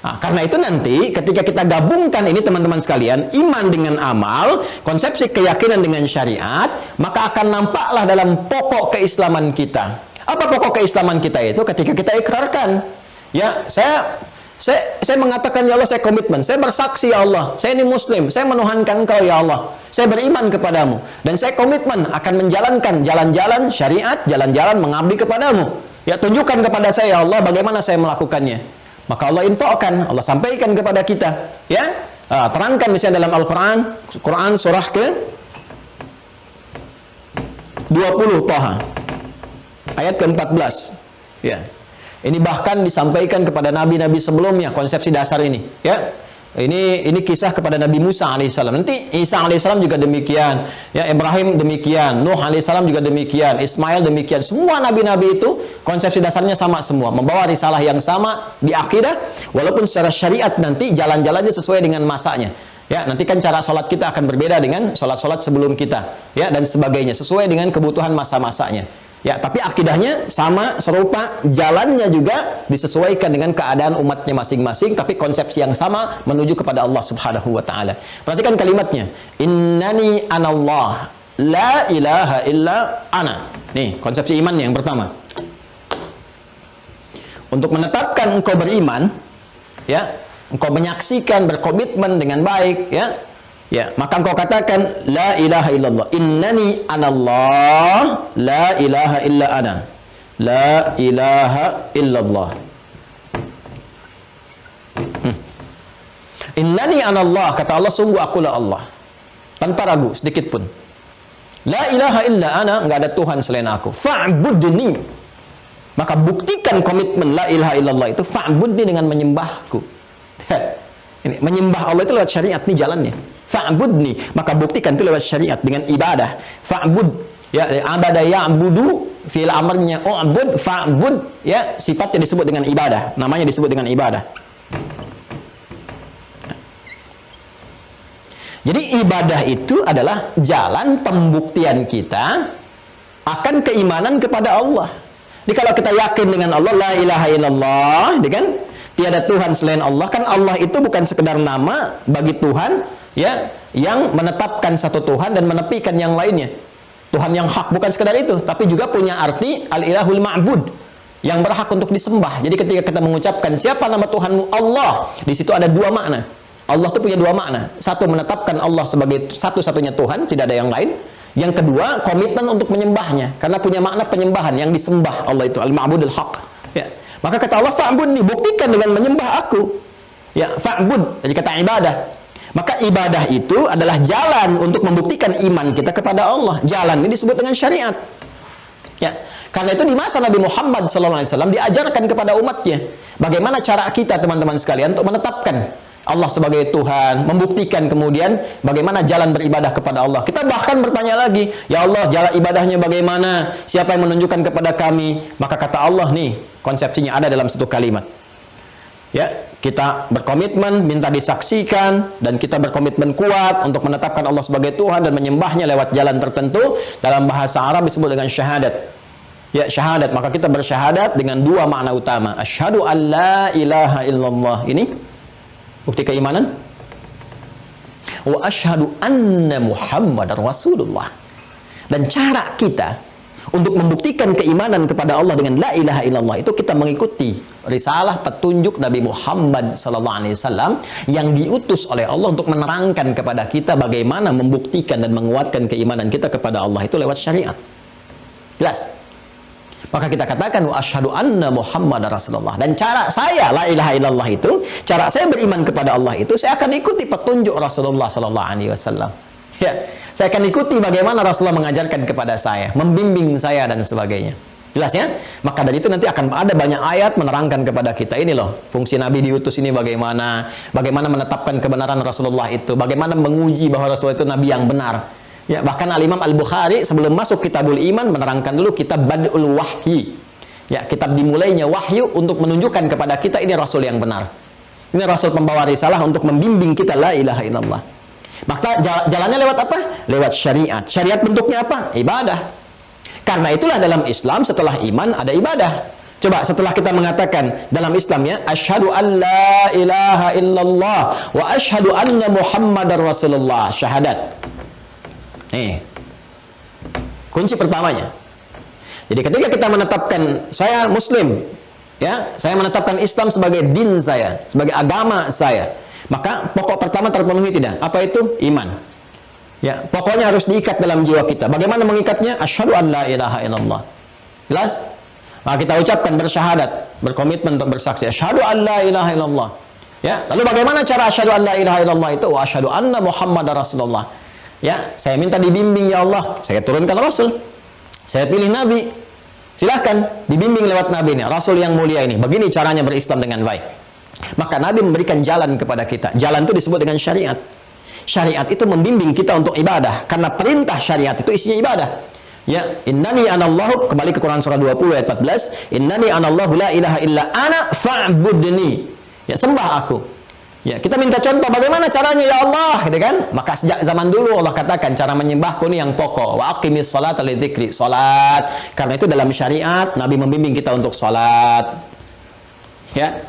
Nah, karena itu nanti ketika kita gabungkan ini teman-teman sekalian, iman dengan amal, konsepsi keyakinan dengan syariat, maka akan nampaklah dalam pokok keislaman kita. Apa pokok keislaman kita itu? Ketika kita ikrarkan, ya, saya mengatakan ya Allah, saya komitmen, saya bersaksi ya Allah, saya ini muslim, saya menuhankan Engkau ya Allah, saya beriman kepadamu, dan saya komitmen akan menjalankan jalan-jalan syariat, jalan-jalan mengabdi kepadamu. Ya, tunjukkan kepada saya ya Allah bagaimana saya melakukannya. Maka Allah infokan, Allah sampaikan kepada kita, ya, terangkan misalnya dalam Al-Quran, Quran surah ke 20 Thaha, ayat ke-14, ya. Ini bahkan disampaikan kepada nabi-nabi sebelumnya konsepsi dasar ini, ya. Ini kisah kepada Nabi Musa alaihissalam. Nanti Isa alaihissalam juga demikian, ya, Ibrahim demikian, Nuh alaihissalam juga demikian, Ismail demikian. Semua nabi-nabi itu konsepsi dasarnya sama semua, membawa risalah yang sama di akidah, walaupun secara syariat nanti jalan-jalannya sesuai dengan masanya. Ya, nanti kan cara sholat kita akan berbeda dengan sholat-sholat sebelum kita, ya, dan sebagainya, sesuai dengan kebutuhan masa-masanya. Ya, tapi akidahnya sama, serupa, jalannya juga disesuaikan dengan keadaan umatnya masing-masing, tapi konsepsi yang sama menuju kepada Allah Subhanahu wa taala. Perhatikan kalimatnya. Innani anallah, la ilaha illa ana. Nih, konsepsi iman yang pertama. Untuk menetapkan engkau beriman, ya, engkau menyaksikan, berkomitmen dengan baik, ya. Ya, maka engkau katakan la ilaha illallah, innani anallah, la ilaha illa ana, la ilaha illallah. Innani anallah, kata Allah, sungguh akulah Allah, tanpa ragu sedikit pun. La ilaha illa ana, enggak ada Tuhan selain aku. Fa'budni, maka buktikan komitmen la ilaha illallah itu, fa'budni, dengan menyembahku. Ini menyembah Allah itu lewat syariat, nih jalannya. Fa'budni, maka buktikan itu lewat syariat dengan ibadah. Fa'bud, ya, abada ya'budu, fi'il amarnya u'bud, fa'bud, ya, sifatnya disebut dengan ibadah, namanya disebut dengan ibadah. Jadi ibadah itu adalah jalan pembuktian kita akan keimanan kepada Allah. Jadi kalau kita yakin dengan Allah, la ilaha illallah, kan, tiada Tuhan selain Allah, kan Allah itu bukan sekedar nama bagi Tuhan, ya, yang menetapkan satu Tuhan dan menepikan yang lainnya. Tuhan yang hak bukan sekedar itu, tapi juga punya arti al-ilahul ma'bud, yang berhak untuk disembah. Jadi ketika kita mengucapkan siapa nama Tuhanmu? Allah, di situ ada dua makna. Allah itu punya dua makna. Satu, menetapkan Allah sebagai satu-satunya Tuhan, tidak ada yang lain. Yang kedua, komitmen untuk menyembahnya, karena punya makna penyembahan, yang disembah Allah itu al-ma'budul haq. Ya. Maka kata Allah, fa'bud nih, buktikan dengan menyembah aku. Ya, fa'bud, jadi kata ibadah. Maka ibadah itu adalah jalan untuk membuktikan iman kita kepada Allah. Jalan ini disebut dengan syariat. Ya, karena itu di masa Nabi Muhammad SAW diajarkan kepada umatnya bagaimana cara kita teman-teman sekalian untuk menetapkan Allah sebagai Tuhan, membuktikan kemudian bagaimana jalan beribadah kepada Allah. Kita bahkan bertanya lagi, ya Allah, jalan ibadahnya bagaimana? Siapa yang menunjukkan kepada kami? Maka kata Allah nih, konsepsinya ada dalam satu kalimat. Ya, kita berkomitmen minta disaksikan dan kita berkomitmen kuat untuk menetapkan Allah sebagai Tuhan dan menyembahnya lewat jalan tertentu. Dalam bahasa Arab disebut dengan syahadat. Ya, syahadat. Maka kita bersyahadat dengan dua makna utama. Asyhadu an la ilaha illallah. Ini bukti keimanan. Wa asyhadu anna Muhammadar Rasulullah. Dan cara kita untuk membuktikan keimanan kepada Allah dengan la ilaha illallah itu kita mengikuti risalah petunjuk Nabi Muhammad SAW yang diutus oleh Allah untuk menerangkan kepada kita bagaimana membuktikan dan menguatkan keimanan kita kepada Allah itu lewat syariat. Jelas? Maka kita katakan wa asyhadu anna Muhammadar Rasulullah. Dan cara saya la ilaha illallah itu, cara saya beriman kepada Allah itu saya akan ikuti petunjuk Rasulullah SAW. Ya, saya akan ikuti bagaimana Rasulullah mengajarkan kepada saya, membimbing saya dan sebagainya. Jelas ya? Maka dari itu nanti akan ada banyak ayat menerangkan kepada kita ini loh, fungsi Nabi diutus ini bagaimana, bagaimana menetapkan kebenaran Rasulullah itu, bagaimana menguji bahwa Rasulullah itu Nabi yang benar. Ya, bahkan Al-Imam Al-Bukhari sebelum masuk Kitabul Iman menerangkan dulu kitab Bad'ul Wahyi. Ya, kitab dimulainya wahyu untuk menunjukkan kepada kita ini Rasul yang benar. Ini Rasul pembawa risalah untuk membimbing kita la ilaha illallah. Maka jalannya lewat apa? Lewat syariat. Syariat bentuknya apa? Ibadah. Karena itulah dalam Islam setelah iman ada ibadah. Coba setelah kita mengatakan dalam Islam ya, asyhadu an la ilaha illallah wa asyhadu anna Muhammadar Rasulullah, syahadat. Nih. Kunci pertamanya. Jadi ketika kita menetapkan saya muslim, ya, saya menetapkan Islam sebagai din saya, sebagai agama saya. Maka pokok pertama terpenuhi tidak? Apa itu? Iman. Ya, pokoknya harus diikat dalam jiwa kita. Bagaimana mengikatnya? Asyhadu an la ilaha illallah. Jelas? Maka kita ucapkan bersyahadat, berkomitmen untuk bersaksi asyhadu an la ilaha illallah. Ya, lalu bagaimana cara asyhadu an la ilaha illallah itu? Wa asyhadu anna Muhammadar Rasulullah. Ya, saya minta dibimbing ya Allah. Saya turunkan Rasul. Saya pilih Nabi. Silahkan dibimbing lewat Nabi ini, Rasul yang mulia ini. Begini caranya berislam dengan baik. Maka Nabi memberikan jalan kepada kita. Jalan itu disebut dengan syariat. Syariat itu membimbing kita untuk ibadah. Karena perintah syariat itu isinya ibadah. Ya, innani anallahu, kembali ke Quran surah 20 ayat 14. Innani anallahu la ilaha illa ana fa'budni. Ya, sembah aku. Ya, kita minta contoh bagaimana caranya ya Allah, gitu kan? Maka sejak zaman dulu Allah katakan cara menyembahku ini yang pokok. Wa aqimis salata lidzikri, salat. Karena itu dalam syariat Nabi membimbing kita untuk salat. Ya.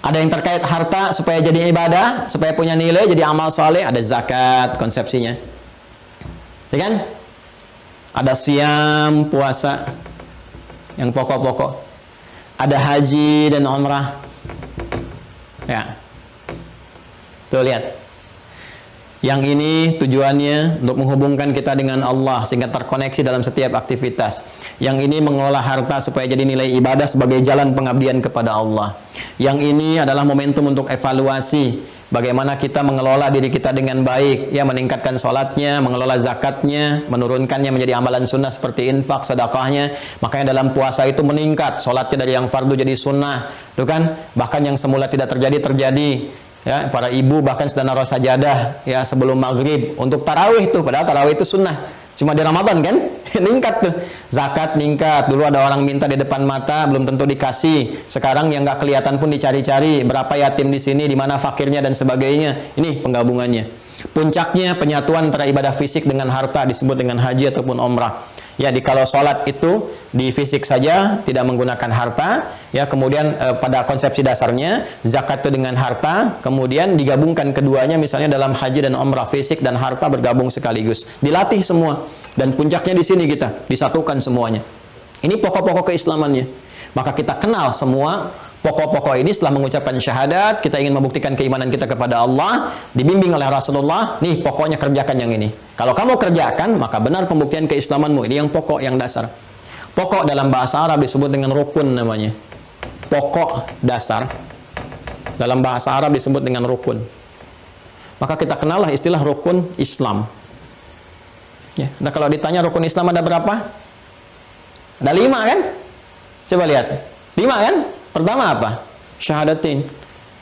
Ada yang terkait harta supaya jadi ibadah, supaya punya nilai, jadi amal soleh. Ada zakat, konsepsinya. Ya kan? Ada siam, puasa. Yang pokok-pokok. Ada haji dan umrah. Ya. Tuh lihat. Yang ini tujuannya untuk menghubungkan kita dengan Allah sehingga terkoneksi dalam setiap aktivitas. Yang ini mengolah harta supaya jadi nilai ibadah sebagai jalan pengabdian kepada Allah. Yang ini adalah momentum untuk evaluasi bagaimana kita mengelola diri kita dengan baik, ya, meningkatkan sholatnya, mengelola zakatnya, menurunkannya menjadi amalan sunnah seperti infak, sedekahnya. Makanya dalam puasa itu meningkat, sholatnya dari yang fardu jadi sunnah, tuh kan? Bahkan yang semula tidak terjadi. Ya, para ibu bahkan sudah naruh sajadah ya sebelum maghrib untuk tarawih tuh, padahal tarawih itu sunnah cuma di Ramadan kan. Ningkat tuh, zakat ningkat. Dulu ada orang minta di depan mata belum tentu dikasih, sekarang yang nggak kelihatan pun dicari-cari, berapa yatim di sini, di mana fakirnya dan sebagainya. Ini penggabungannya. Puncaknya penyatuan antara ibadah fisik dengan harta disebut dengan haji ataupun umrah. Ya, kalau sholat itu di fisik saja tidak menggunakan harta, ya, kemudian pada konsepsi dasarnya zakat itu dengan harta, kemudian digabungkan keduanya misalnya dalam haji dan umrah, fisik dan harta bergabung sekaligus, dilatih semua, dan puncaknya di sini kita disatukan semuanya. Ini pokok-pokok keislamannya. Maka kita kenal semua pokok-pokok ini setelah mengucapkan syahadat, kita ingin membuktikan keimanan kita kepada Allah, dibimbing oleh Rasulullah, nih pokoknya kerjakan yang ini. Kalau kamu kerjakan, maka benar pembuktian keislamanmu. Ini yang pokok, yang dasar. Pokok dalam bahasa Arab disebut dengan rukun namanya. Pokok dasar dalam bahasa Arab disebut dengan rukun. maka kita kenallah istilah rukun Islam. Ya, nah kalau ditanya rukun Islam ada berapa? Ada 5 kan? Coba lihat. 5 kan? Pertama apa? Syahadatin.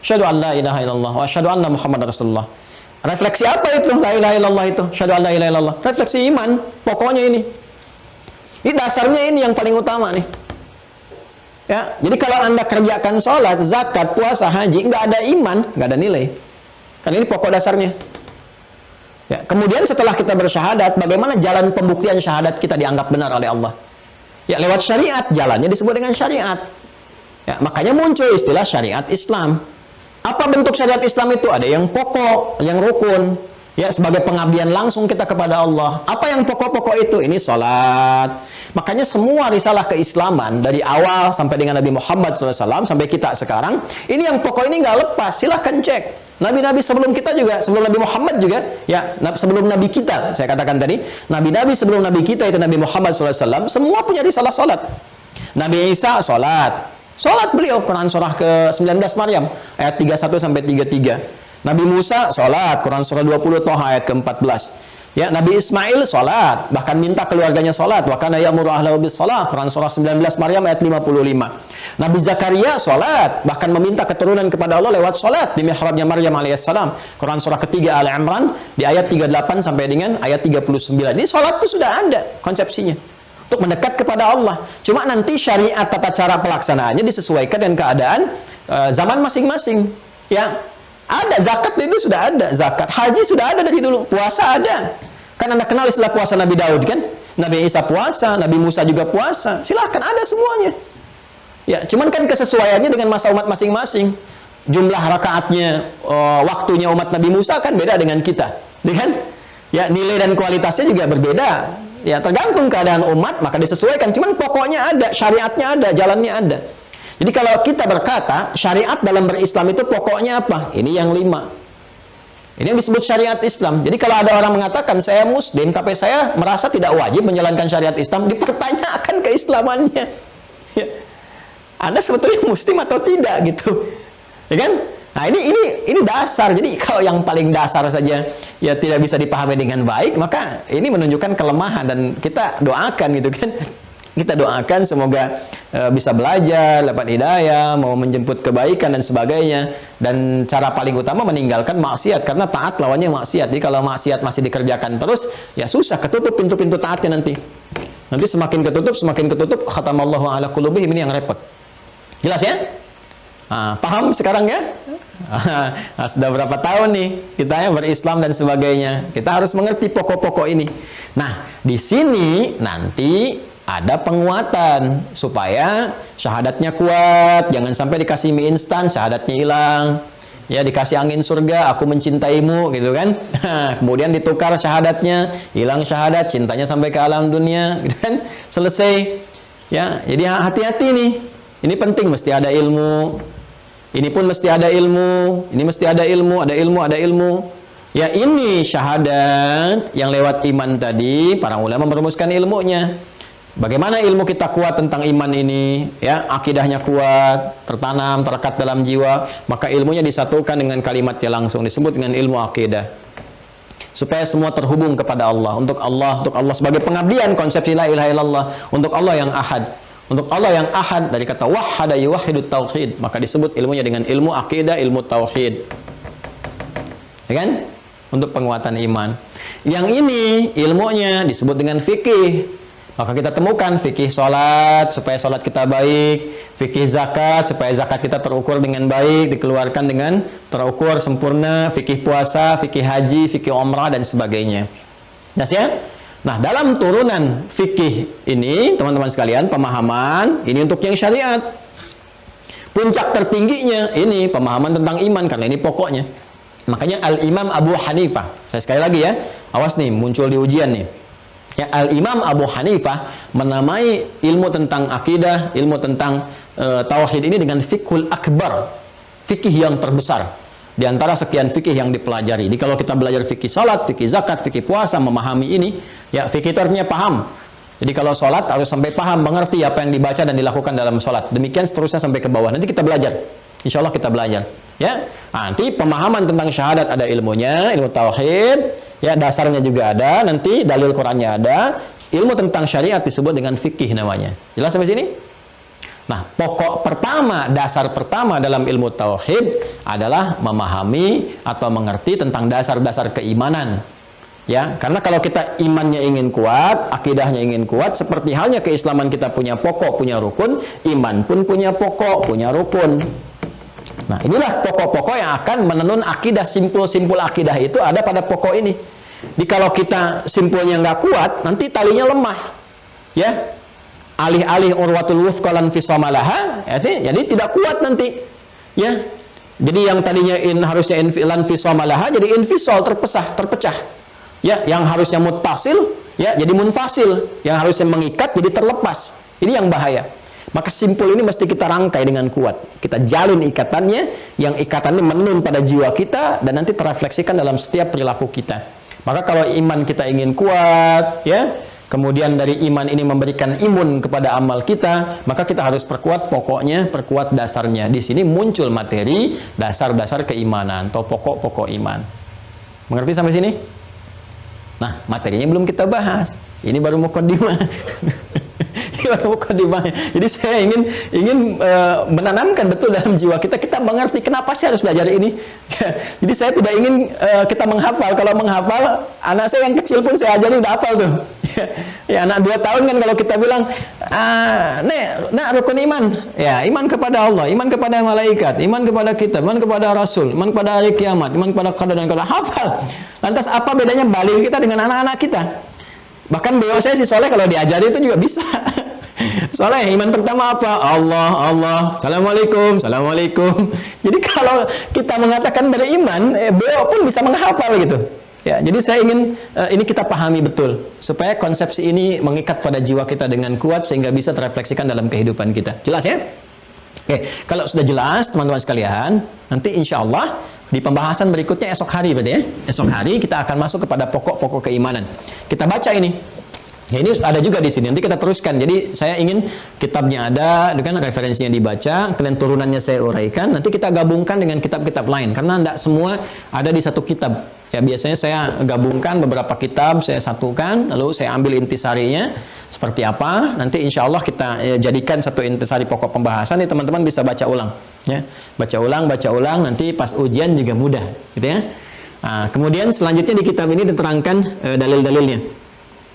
Asyhadu an la ilaha illallah wa asyhadu anna Muhammadar Rasulullah. Refleksi apa itu? La ilaha illallah itu. Asyhadu an la ilaha illallah. Refleksi iman. Pokoknya ini. Ini dasarnya ini yang paling utama nih. Ya, jadi kalau Anda kerjakan sholat, zakat, puasa, haji, nggak ada iman, nggak ada nilai. Kan ini pokok dasarnya. Ya, kemudian setelah kita bersyahadat, bagaimana jalan pembuktian syahadat kita dianggap benar oleh Allah? Ya, lewat syariat, jalannya disebut dengan syariat. Ya, makanya muncul istilah syariat Islam. Apa bentuk syariat Islam itu? Ada yang pokok, yang rukun. Ya, sebagai pengabdian langsung kita kepada Allah. Apa yang pokok-pokok itu? Ini salat. Makanya semua risalah keislaman dari awal sampai dengan Nabi Muhammad SAW sampai kita sekarang, ini yang pokok ini nggak lepas. Silahkan cek. Nabi-nabi sebelum kita juga, sebelum Nabi Muhammad juga, ya sebelum Nabi kita, saya katakan tadi, Nabi-nabi sebelum Nabi kita itu Nabi Muhammad SAW, semua punya risalah salat. Nabi Isa salat. Salat beliau, Quran surah ke-19 Maryam ayat 31 sampai 33. Nabi Musa salat, Quran surah 20 Toha ayat ke-14. Ya, Nabi Ismail salat, bahkan minta keluarganya salat. Wa kana ya'muru ahlahu bis shalah, Quran surah 19 Maryam ayat 55. Nabi Zakaria salat, bahkan meminta keturunan kepada Allah lewat salat di mihrabnya Maryam alaihissalam. Quran surah ketiga Al Imran di ayat 38 sampai dengan ayat 39. Ini salat itu sudah ada konsepsinya untuk mendekat kepada Allah. Cuma nanti syariat tata cara pelaksanaannya disesuaikan dengan keadaan zaman masing-masing. Ya, ada zakat itu sudah ada, zakat haji sudah ada dari dulu, puasa ada. Kan Anda kenal istilah puasa Nabi Daud kan? Nabi Isa puasa, Nabi Musa juga puasa. Silahkan ada semuanya. Ya, cuman kan kesesuaiannya dengan masa umat masing-masing. Jumlah rakaatnya, waktunya umat Nabi Musa kan beda dengan kita, kan? Ya, nilai dan kualitasnya juga berbeda. Ya, tergantung keadaan umat, maka disesuaikan. Cuman pokoknya ada, syariatnya ada, jalannya ada. Jadi kalau kita berkata, syariat dalam berislam itu pokoknya apa? Ini yang 5. Ini yang disebut syariat Islam. Jadi kalau ada orang mengatakan, saya muslim, tapi saya merasa tidak wajib menjalankan syariat Islam, dipertanyakan keislamannya. Ya. Anda sebetulnya muslim atau tidak gitu. Ya kan? Nah, ini dasar. Jadi kalau yang paling dasar saja ya tidak bisa dipahami dengan baik, maka ini menunjukkan kelemahan dan kita doakan gitu kan. Kita doakan semoga bisa belajar, dapat hidayah, mau menjemput kebaikan dan sebagainya. Dan cara paling utama meninggalkan maksiat, karena taat lawannya maksiat. Jadi kalau maksiat masih dikerjakan terus, ya susah, ketutup pintu-pintu taatnya nanti. Nanti semakin ketutup, khatamallahu ala qulubihim, ini yang repot. Jelas ya? Nah, paham sekarang ya? Nah, sudah berapa tahun nih kita ya berislam dan sebagainya. Kita harus mengerti pokok-pokok ini. Nah, di sini nanti ada penguatan supaya syahadatnya kuat. Jangan sampai dikasih mie instan, syahadatnya hilang. Ya, dikasih angin surga, aku mencintaimu, gitu kan? Kemudian ditukar syahadatnya, hilang syahadat, cintanya sampai ke alam dunia, gitu kan? Selesai. Ya, jadi hati-hati nih. Ini penting, mesti ada ilmu. Ini pun mesti ada ilmu. Ini mesti ada ilmu, ada ilmu. Ya, ini syahadat yang lewat iman tadi, para ulama merumuskan ilmunya. Bagaimana ilmu kita kuat tentang iman ini? Ya, akidahnya kuat, tertanam, terekat dalam jiwa, maka ilmunya disatukan dengan kalimatnya langsung, disebut dengan ilmu akidah. Supaya semua terhubung kepada Allah, untuk Allah sebagai pengabdian, konsepsi la ilaha illallah, untuk Allah yang ahad. Untuk Allah yang ahad, dari kata wahhada yuwahhidut tauhid, maka disebut ilmunya dengan ilmu akidah, ilmu tauhid. Ya kan? Untuk penguatan iman. Yang ini ilmunya disebut dengan fikih. Maka kita temukan fikih salat supaya salat kita baik, fikih zakat supaya zakat kita terukur dengan baik, dikeluarkan dengan terukur sempurna, fikih puasa, fikih haji, fikih umrah dan sebagainya. Jelas ya? Nah, dalam turunan fikih ini, teman-teman sekalian, pemahaman ini untuk yang syariat. Puncak tertingginya ini pemahaman tentang iman, karena ini pokoknya. Makanya Al-Imam Abu Hanifah, saya sekali lagi ya, awas nih, muncul di ujian nih. Ya, Al-Imam Abu Hanifah menamai ilmu tentang akidah, ilmu tentang tauhid ini dengan fiqhul akbar, fikih yang terbesar di antara sekian fikih yang dipelajari. Jadi kalau kita belajar fikih salat, fikih zakat, fikih puasa, memahami ini, ya fikih itu artinya paham. Jadi kalau salat harus sampai paham, mengerti apa yang dibaca dan dilakukan dalam salat. Demikian seterusnya sampai ke bawah. Nanti kita belajar. Insya Allah kita belajar. Ya, nanti pemahaman tentang syahadat ada ilmunya, ilmu tauhid, ya dasarnya juga ada, nanti dalil Qurannya ada, ilmu tentang syariat disebut dengan fikih namanya. Jelas sampai sini? Nah, pokok pertama, dasar pertama dalam ilmu tauhid adalah memahami atau mengerti tentang dasar-dasar keimanan. Ya, karena kalau kita imannya ingin kuat, akidahnya ingin kuat, seperti halnya keislaman kita punya pokok, punya rukun, iman pun punya pokok, punya rukun. Nah, inilah pokok-pokok yang akan menenun akidah. Simpul-simpul akidah itu ada pada pokok ini. Jadi kalau kita simpulnya nggak kuat, nanti talinya lemah. Ya, alih-alih urwatul wufqalan fisamalaha, jadi tidak kuat nanti. Ya, jadi yang tadinya harusnya infilan fisamalaha, jadi infisal, terpecah. Ya, yang harusnya muttasil, ya jadi munfasil. Yang harusnya mengikat, jadi terlepas. Ini yang bahaya. Maka simpul ini mesti kita rangkai dengan kuat. Kita jalin ikatannya, yang ikatannya menenun pada jiwa kita dan nanti terrefleksikan dalam setiap perilaku kita. Maka kalau iman kita ingin kuat, ya, kemudian dari iman ini memberikan imun kepada amal kita, maka kita harus perkuat pokoknya, perkuat dasarnya. Di sini muncul materi dasar-dasar keimanan atau pokok-pokok iman. Mengerti sampai sini? Nah, materinya belum kita bahas. Ini baru mukadimah. Jadi saya ingin menanamkan betul dalam jiwa kita mengerti kenapa saya harus belajar ini. Jadi saya tidak ingin kita menghafal. Kalau menghafal, anak saya yang kecil pun saya ajarin udah hafal tuh. Ya, anak 2 tahun kan kalau kita bilang, Nek, rukun iman. Ya, iman kepada Allah, iman kepada malaikat, iman kepada kitab, iman kepada Rasul, iman kepada hari kiamat, iman kepada qadar dan qadar. Hafal. Lantas apa bedanya balil kita dengan anak-anak kita? Bahkan beliau saya si Soleh kalau diajari itu juga bisa. Soleh, iman pertama apa? Allah. Assalamualaikum. Jadi kalau kita mengatakan beriman, beliau pun bisa menghafal gitu. Ya, jadi saya ingin ini kita pahami betul supaya konsepsi ini mengikat pada jiwa kita dengan kuat sehingga bisa terrefleksikan dalam kehidupan kita. Jelas ya? Oke, kalau sudah jelas teman-teman sekalian, nanti insya Allah di pembahasan berikutnya esok hari berarti ya. Esok hari kita akan masuk kepada pokok-pokok keimanan. Kita baca ini. Ya, ini ada juga di sini. Nanti kita teruskan. Jadi saya ingin kitabnya ada, dengan referensinya dibaca, kemudian turunannya saya uraikan. Nanti kita gabungkan dengan kitab-kitab lain karena tidak semua ada di satu kitab. Ya, biasanya saya gabungkan beberapa kitab, saya satukan, lalu saya ambil intisarinya seperti apa. Nanti insya Allah kita jadikan satu intisari pokok pembahasan. Nih teman-teman bisa baca ulang. Ya, baca ulang. Nanti pas ujian juga mudah, gitu ya. Nah, kemudian selanjutnya di kitab ini diterangkan dalil-dalilnya.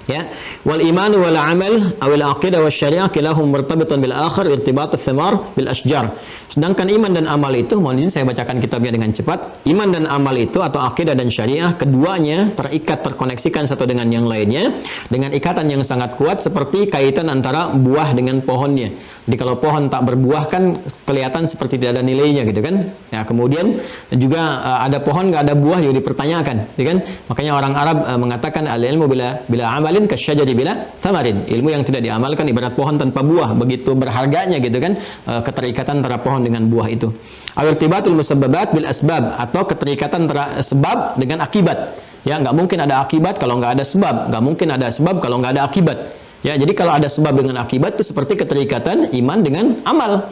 Ya, wal iman wal amal awil aqidah was syariah kilahum murtabitun bil akhir irtibat ats-thamar bil ashjar. Sedangkan iman dan amal itu, mohon izin saya bacakan kitabnya dengan cepat. Iman dan amal itu atau akidah dan syariah keduanya terikat, terkoneksikan satu dengan yang lainnya dengan ikatan yang sangat kuat seperti kaitan antara buah dengan pohonnya. Jadi kalau pohon tak berbuah kan kelihatan seperti tidak ada nilainya gitu kan. Ya, kemudian juga ada pohon nggak ada buah juga dipertanyakan, gitu kan? Makanya orang Arab mengatakan al-ilmu bila amalin kasyajari bila thamarin. Ilmu yang tidak diamalkan ibarat pohon tanpa buah, begitu berharganya gitu kan, keterikatan antara pohon dengan buah itu. Al-irtibatul musabbabat bil asbab atau keterikatan antara sebab dengan akibat. Ya, nggak mungkin ada akibat kalau nggak ada sebab, nggak mungkin ada sebab kalau nggak ada akibat. Ya, jadi kalau ada sebab dengan akibat itu seperti keterikatan iman dengan amal.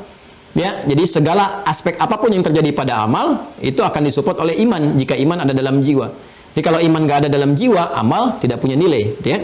Ya, jadi segala aspek apapun yang terjadi pada amal itu akan disupport oleh iman jika iman ada dalam jiwa. Jadi kalau iman nggak ada dalam jiwa, amal tidak punya nilai, ya.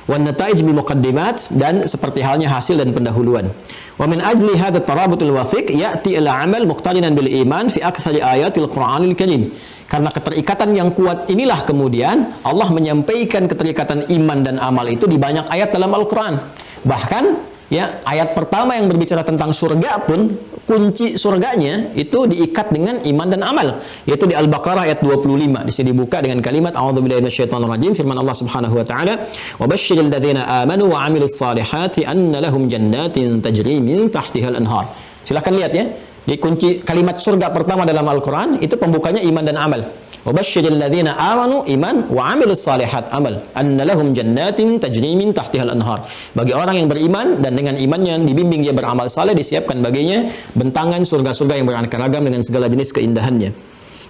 Wan nataij bil muqaddimat, dan seperti halnya hasil dan pendahuluan. Wa min ajli hadha tarabutul wathiq ya'ti al-amal muqtarinan bil iman fi aktsari ayatil Qur'anil Karim. Karena keterikatan yang kuat inilah kemudian Allah menyampaikan keterikatan iman dan amal itu di banyak ayat dalam Al-Qur'an. Bahkan ya, ayat pertama yang berbicara tentang surga pun kunci surganya itu diikat dengan iman dan amal, yaitu di Al-Baqarah ayat 25. Di sini dibuka dengan kalimat a'udzubillahi minasyaitonirrajim, firman Allah Subhanahu wa taala, "Wa basyiril ladzina amanu wa 'amilus salihati anna lahum jannatin tajri min tahtihal anhar." Silakan lihat ya. Di kunci kalimat surga pertama dalam Al-Qur'an itu pembukanya iman dan amal. Wa basyiril ladzina amanu iman wa 'amilus salihat amal anna lahum jannatin tajri min tahtihal anhar. Bagi orang yang beriman dan dengan imannya dibimbing dia beramal saleh, disiapkan baginya bentangan surga-surga yang beraneka ragam dengan segala jenis keindahannya.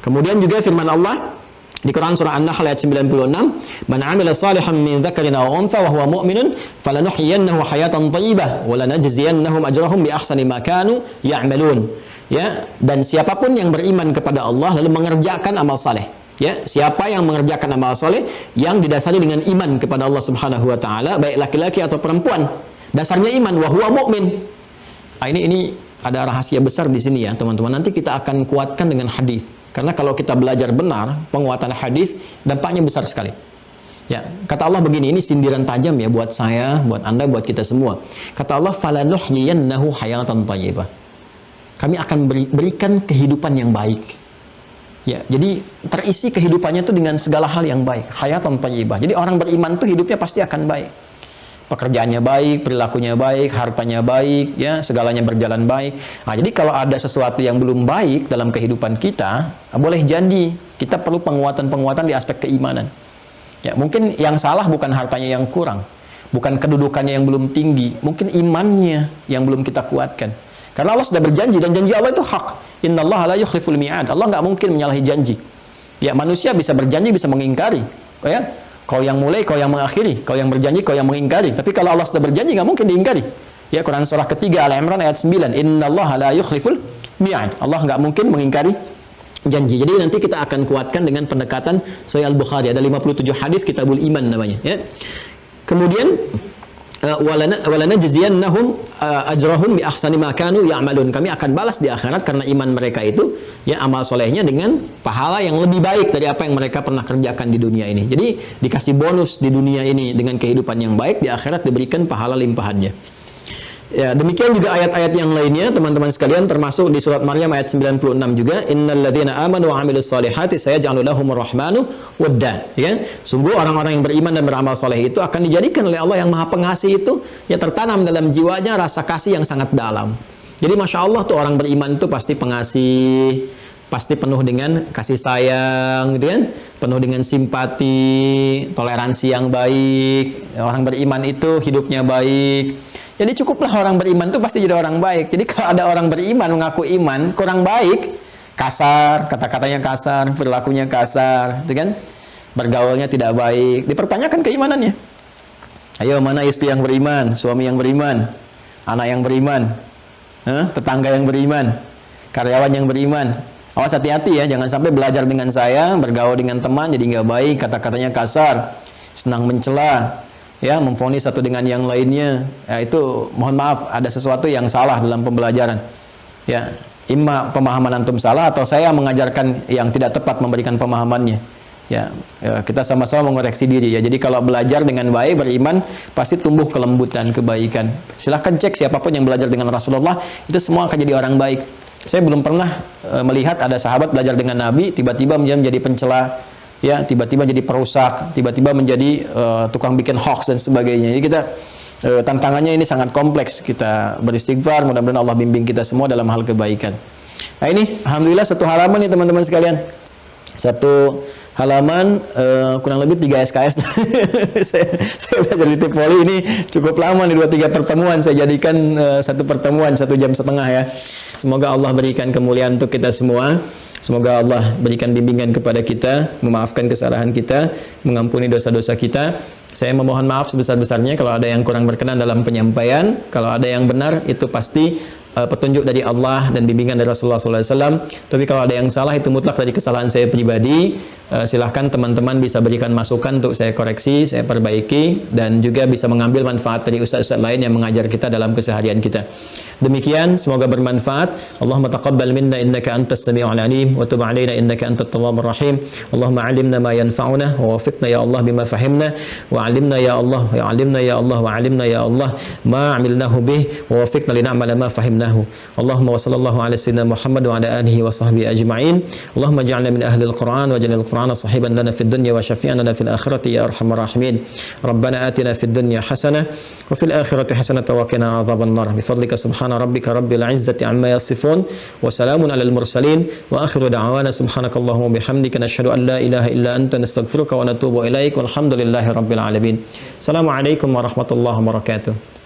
Kemudian juga firman Allah di Quran surah An-Nahl ayat 96, "Man 'amila salihan min dzakarin aw untha wa huwa mu'minun falanuhyiyannahu hayatan thayyibah wa lanajziyannahum ajrahum bi ahsani ma kanu ya'malun." Ya, dan siapapun yang beriman kepada Allah lalu mengerjakan amal saleh. Ya, siapa yang mengerjakan amal saleh yang didasari dengan iman kepada Allah Subhanahu wa taala, baik laki-laki atau perempuan, dasarnya iman, wa huwa mukmin. Ini ada rahasia besar di sini ya, teman-teman. Nanti kita akan kuatkan dengan hadis. Karena kalau kita belajar benar penguatan hadis, dampaknya besar sekali. Ya, kata Allah begini, ini sindiran tajam ya buat saya, buat Anda, buat kita semua. Kata Allah, falanuhyiyannahu hayatan thayyibah. Kami akan berikan kehidupan yang baik. Ya, jadi terisi kehidupannya itu dengan segala hal yang baik, hayatan thayyibah. Jadi orang beriman itu hidupnya pasti akan baik. Pekerjaannya baik, perilakunya baik, hartanya baik, ya, segalanya berjalan baik. Nah, jadi kalau ada sesuatu yang belum baik dalam kehidupan kita, boleh janji kita perlu penguatan-penguatan di aspek keimanan. Ya, mungkin yang salah bukan hartanya yang kurang, bukan kedudukannya yang belum tinggi, mungkin imannya yang belum kita kuatkan. Karena Allah sudah berjanji, dan janji Allah itu hak. Innallaha la yukhliful mi'ad. Allah nggak mungkin menyalahi janji. Ya, manusia bisa berjanji, bisa mengingkari. Ya, kau yang mulai, kau yang mengakhiri. Kau yang berjanji, kau yang mengingkari. Tapi kalau Allah sudah berjanji, nggak mungkin diingkari. Ya, Quran surah ketiga Al-Imran ayat 9. Innallaha la yukhliful mi'ad. Allah nggak mungkin mengingkari janji. Jadi nanti kita akan kuatkan dengan pendekatan Sahih Al-Bukhari. Ada 57 hadis Kitabul Iman namanya. Ya. Kemudian walana jaziyannahum ajrahum bi ahsani ma kanu ya'malun. Kami akan balas di akhirat karena iman mereka itu, ya, amal solehnya dengan pahala yang lebih baik dari apa yang mereka pernah kerjakan di dunia ini. Jadi dikasih bonus di dunia ini dengan kehidupan yang baik, di akhirat diberikan pahala limpahannya. Ya, demikian juga ayat-ayat yang lainnya teman-teman sekalian, termasuk di surat Maryam ayat 96 juga, innalladzina amanu wa 'amilus solihati sayaj'alu lahumur rahmanu wadda. Ya, sungguh orang-orang yang beriman dan beramal soleh itu akan dijadikan oleh Allah yang Maha Pengasih itu, ya, tertanam dalam jiwanya rasa kasih yang sangat dalam. Jadi Masya Allah tuh orang beriman itu pasti pengasih, pasti penuh dengan kasih sayang, gitu kan? Penuh dengan simpati, toleransi yang baik. Orang beriman itu hidupnya baik. Jadi cukuplah orang beriman itu pasti jadi orang baik. Jadi kalau ada orang beriman mengaku iman kurang baik, kasar, kata-katanya kasar, perilakunya kasar, gitu kan? Bergaulnya tidak baik, dipertanyakan keimanannya. Ayo, mana istri yang beriman, suami yang beriman, anak yang beriman, tetangga yang beriman, karyawan yang beriman. Awas, hati-hati ya, jangan sampai belajar dengan saya, bergaul dengan teman jadi nggak baik, kata-katanya kasar, senang mencela, ya, memvonis satu dengan yang lainnya. Ya, itu mohon maaf, ada sesuatu yang salah dalam pembelajaran. Ya, imma pemahaman antum salah atau saya mengajarkan yang tidak tepat memberikan pemahamannya. Ya, kita sama-sama mengoreksi diri ya. Jadi kalau belajar dengan baik, beriman, pasti tumbuh kelembutan, kebaikan. Silahkan cek siapapun yang belajar dengan Rasulullah, itu semua akan jadi orang baik. Saya belum pernah melihat ada sahabat belajar dengan Nabi tiba-tiba menjadi pencela, ya, tiba-tiba jadi perusak, tiba-tiba menjadi tukang bikin hoax dan sebagainya. Jadi kita tantangannya ini sangat kompleks. Kita beristighfar, mudah-mudahan Allah bimbing kita semua dalam hal kebaikan. Nah, ini alhamdulillah satu halaman nih teman-teman sekalian. Satu halaman kurang lebih 3 SKS. saya belajar di Tipoli ini cukup lama nih, 2-3 pertemuan saya jadikan satu pertemuan 1,5 jam ya. Semoga Allah berikan kemuliaan untuk kita semua. Semoga Allah berikan bimbingan kepada kita, memaafkan kesalahan kita, mengampuni dosa-dosa kita. Saya memohon maaf sebesar-besarnya kalau ada yang kurang berkenan dalam penyampaian. Kalau ada yang benar, itu pasti petunjuk dari Allah dan bimbingan dari Rasulullah SAW. Tapi kalau ada yang salah, itu mutlak dari kesalahan saya pribadi. Silahkan teman-teman bisa berikan masukan untuk saya koreksi, saya perbaiki, dan juga bisa mengambil manfaat dari ustaz-ustaz lain yang mengajar kita dalam keseharian kita. Demikian, semoga bermanfaat. Allahumma taqabbal minna innaka antas sami'ul alim wa tub 'alaina innaka antat tawwabur rahim. Allahumma 'allimna ma yanfa'una wa waffiqna ya Allah bima fahimna wa 'allimna ya Allah wa 'allimna ya Allah wa 'allimna ya Allah ma 'amilnahu bih wa waffiqna lin'amala ma fahimnahu. Allahumma wa sallallahu ala sayyidina Muhammad wa ala alihi wa sahbihi ajma'in. Allahumma ij'alna min ahli al-Qur'an wa ij'al al-Qur'ana sahiban lana fid dunya wa syafi'an lana fil akhirati ya arhamar rahimin. Rabbana atina fid dunya hasanah wa fil akhirati hasanah wa qina adzaban nar. Bi fadlika subhana rabbika rabbil izzati amma yasifun wa salamun alal mursalin wa akhiru da'wana subhanakallahumma bihamdika nashhadu an la ilaha illa anta nastaghfiruka wa natubu ilaik walhamdulillahi rabbil alamin. Assalamualaikum warahmatullahi wabarakatuh.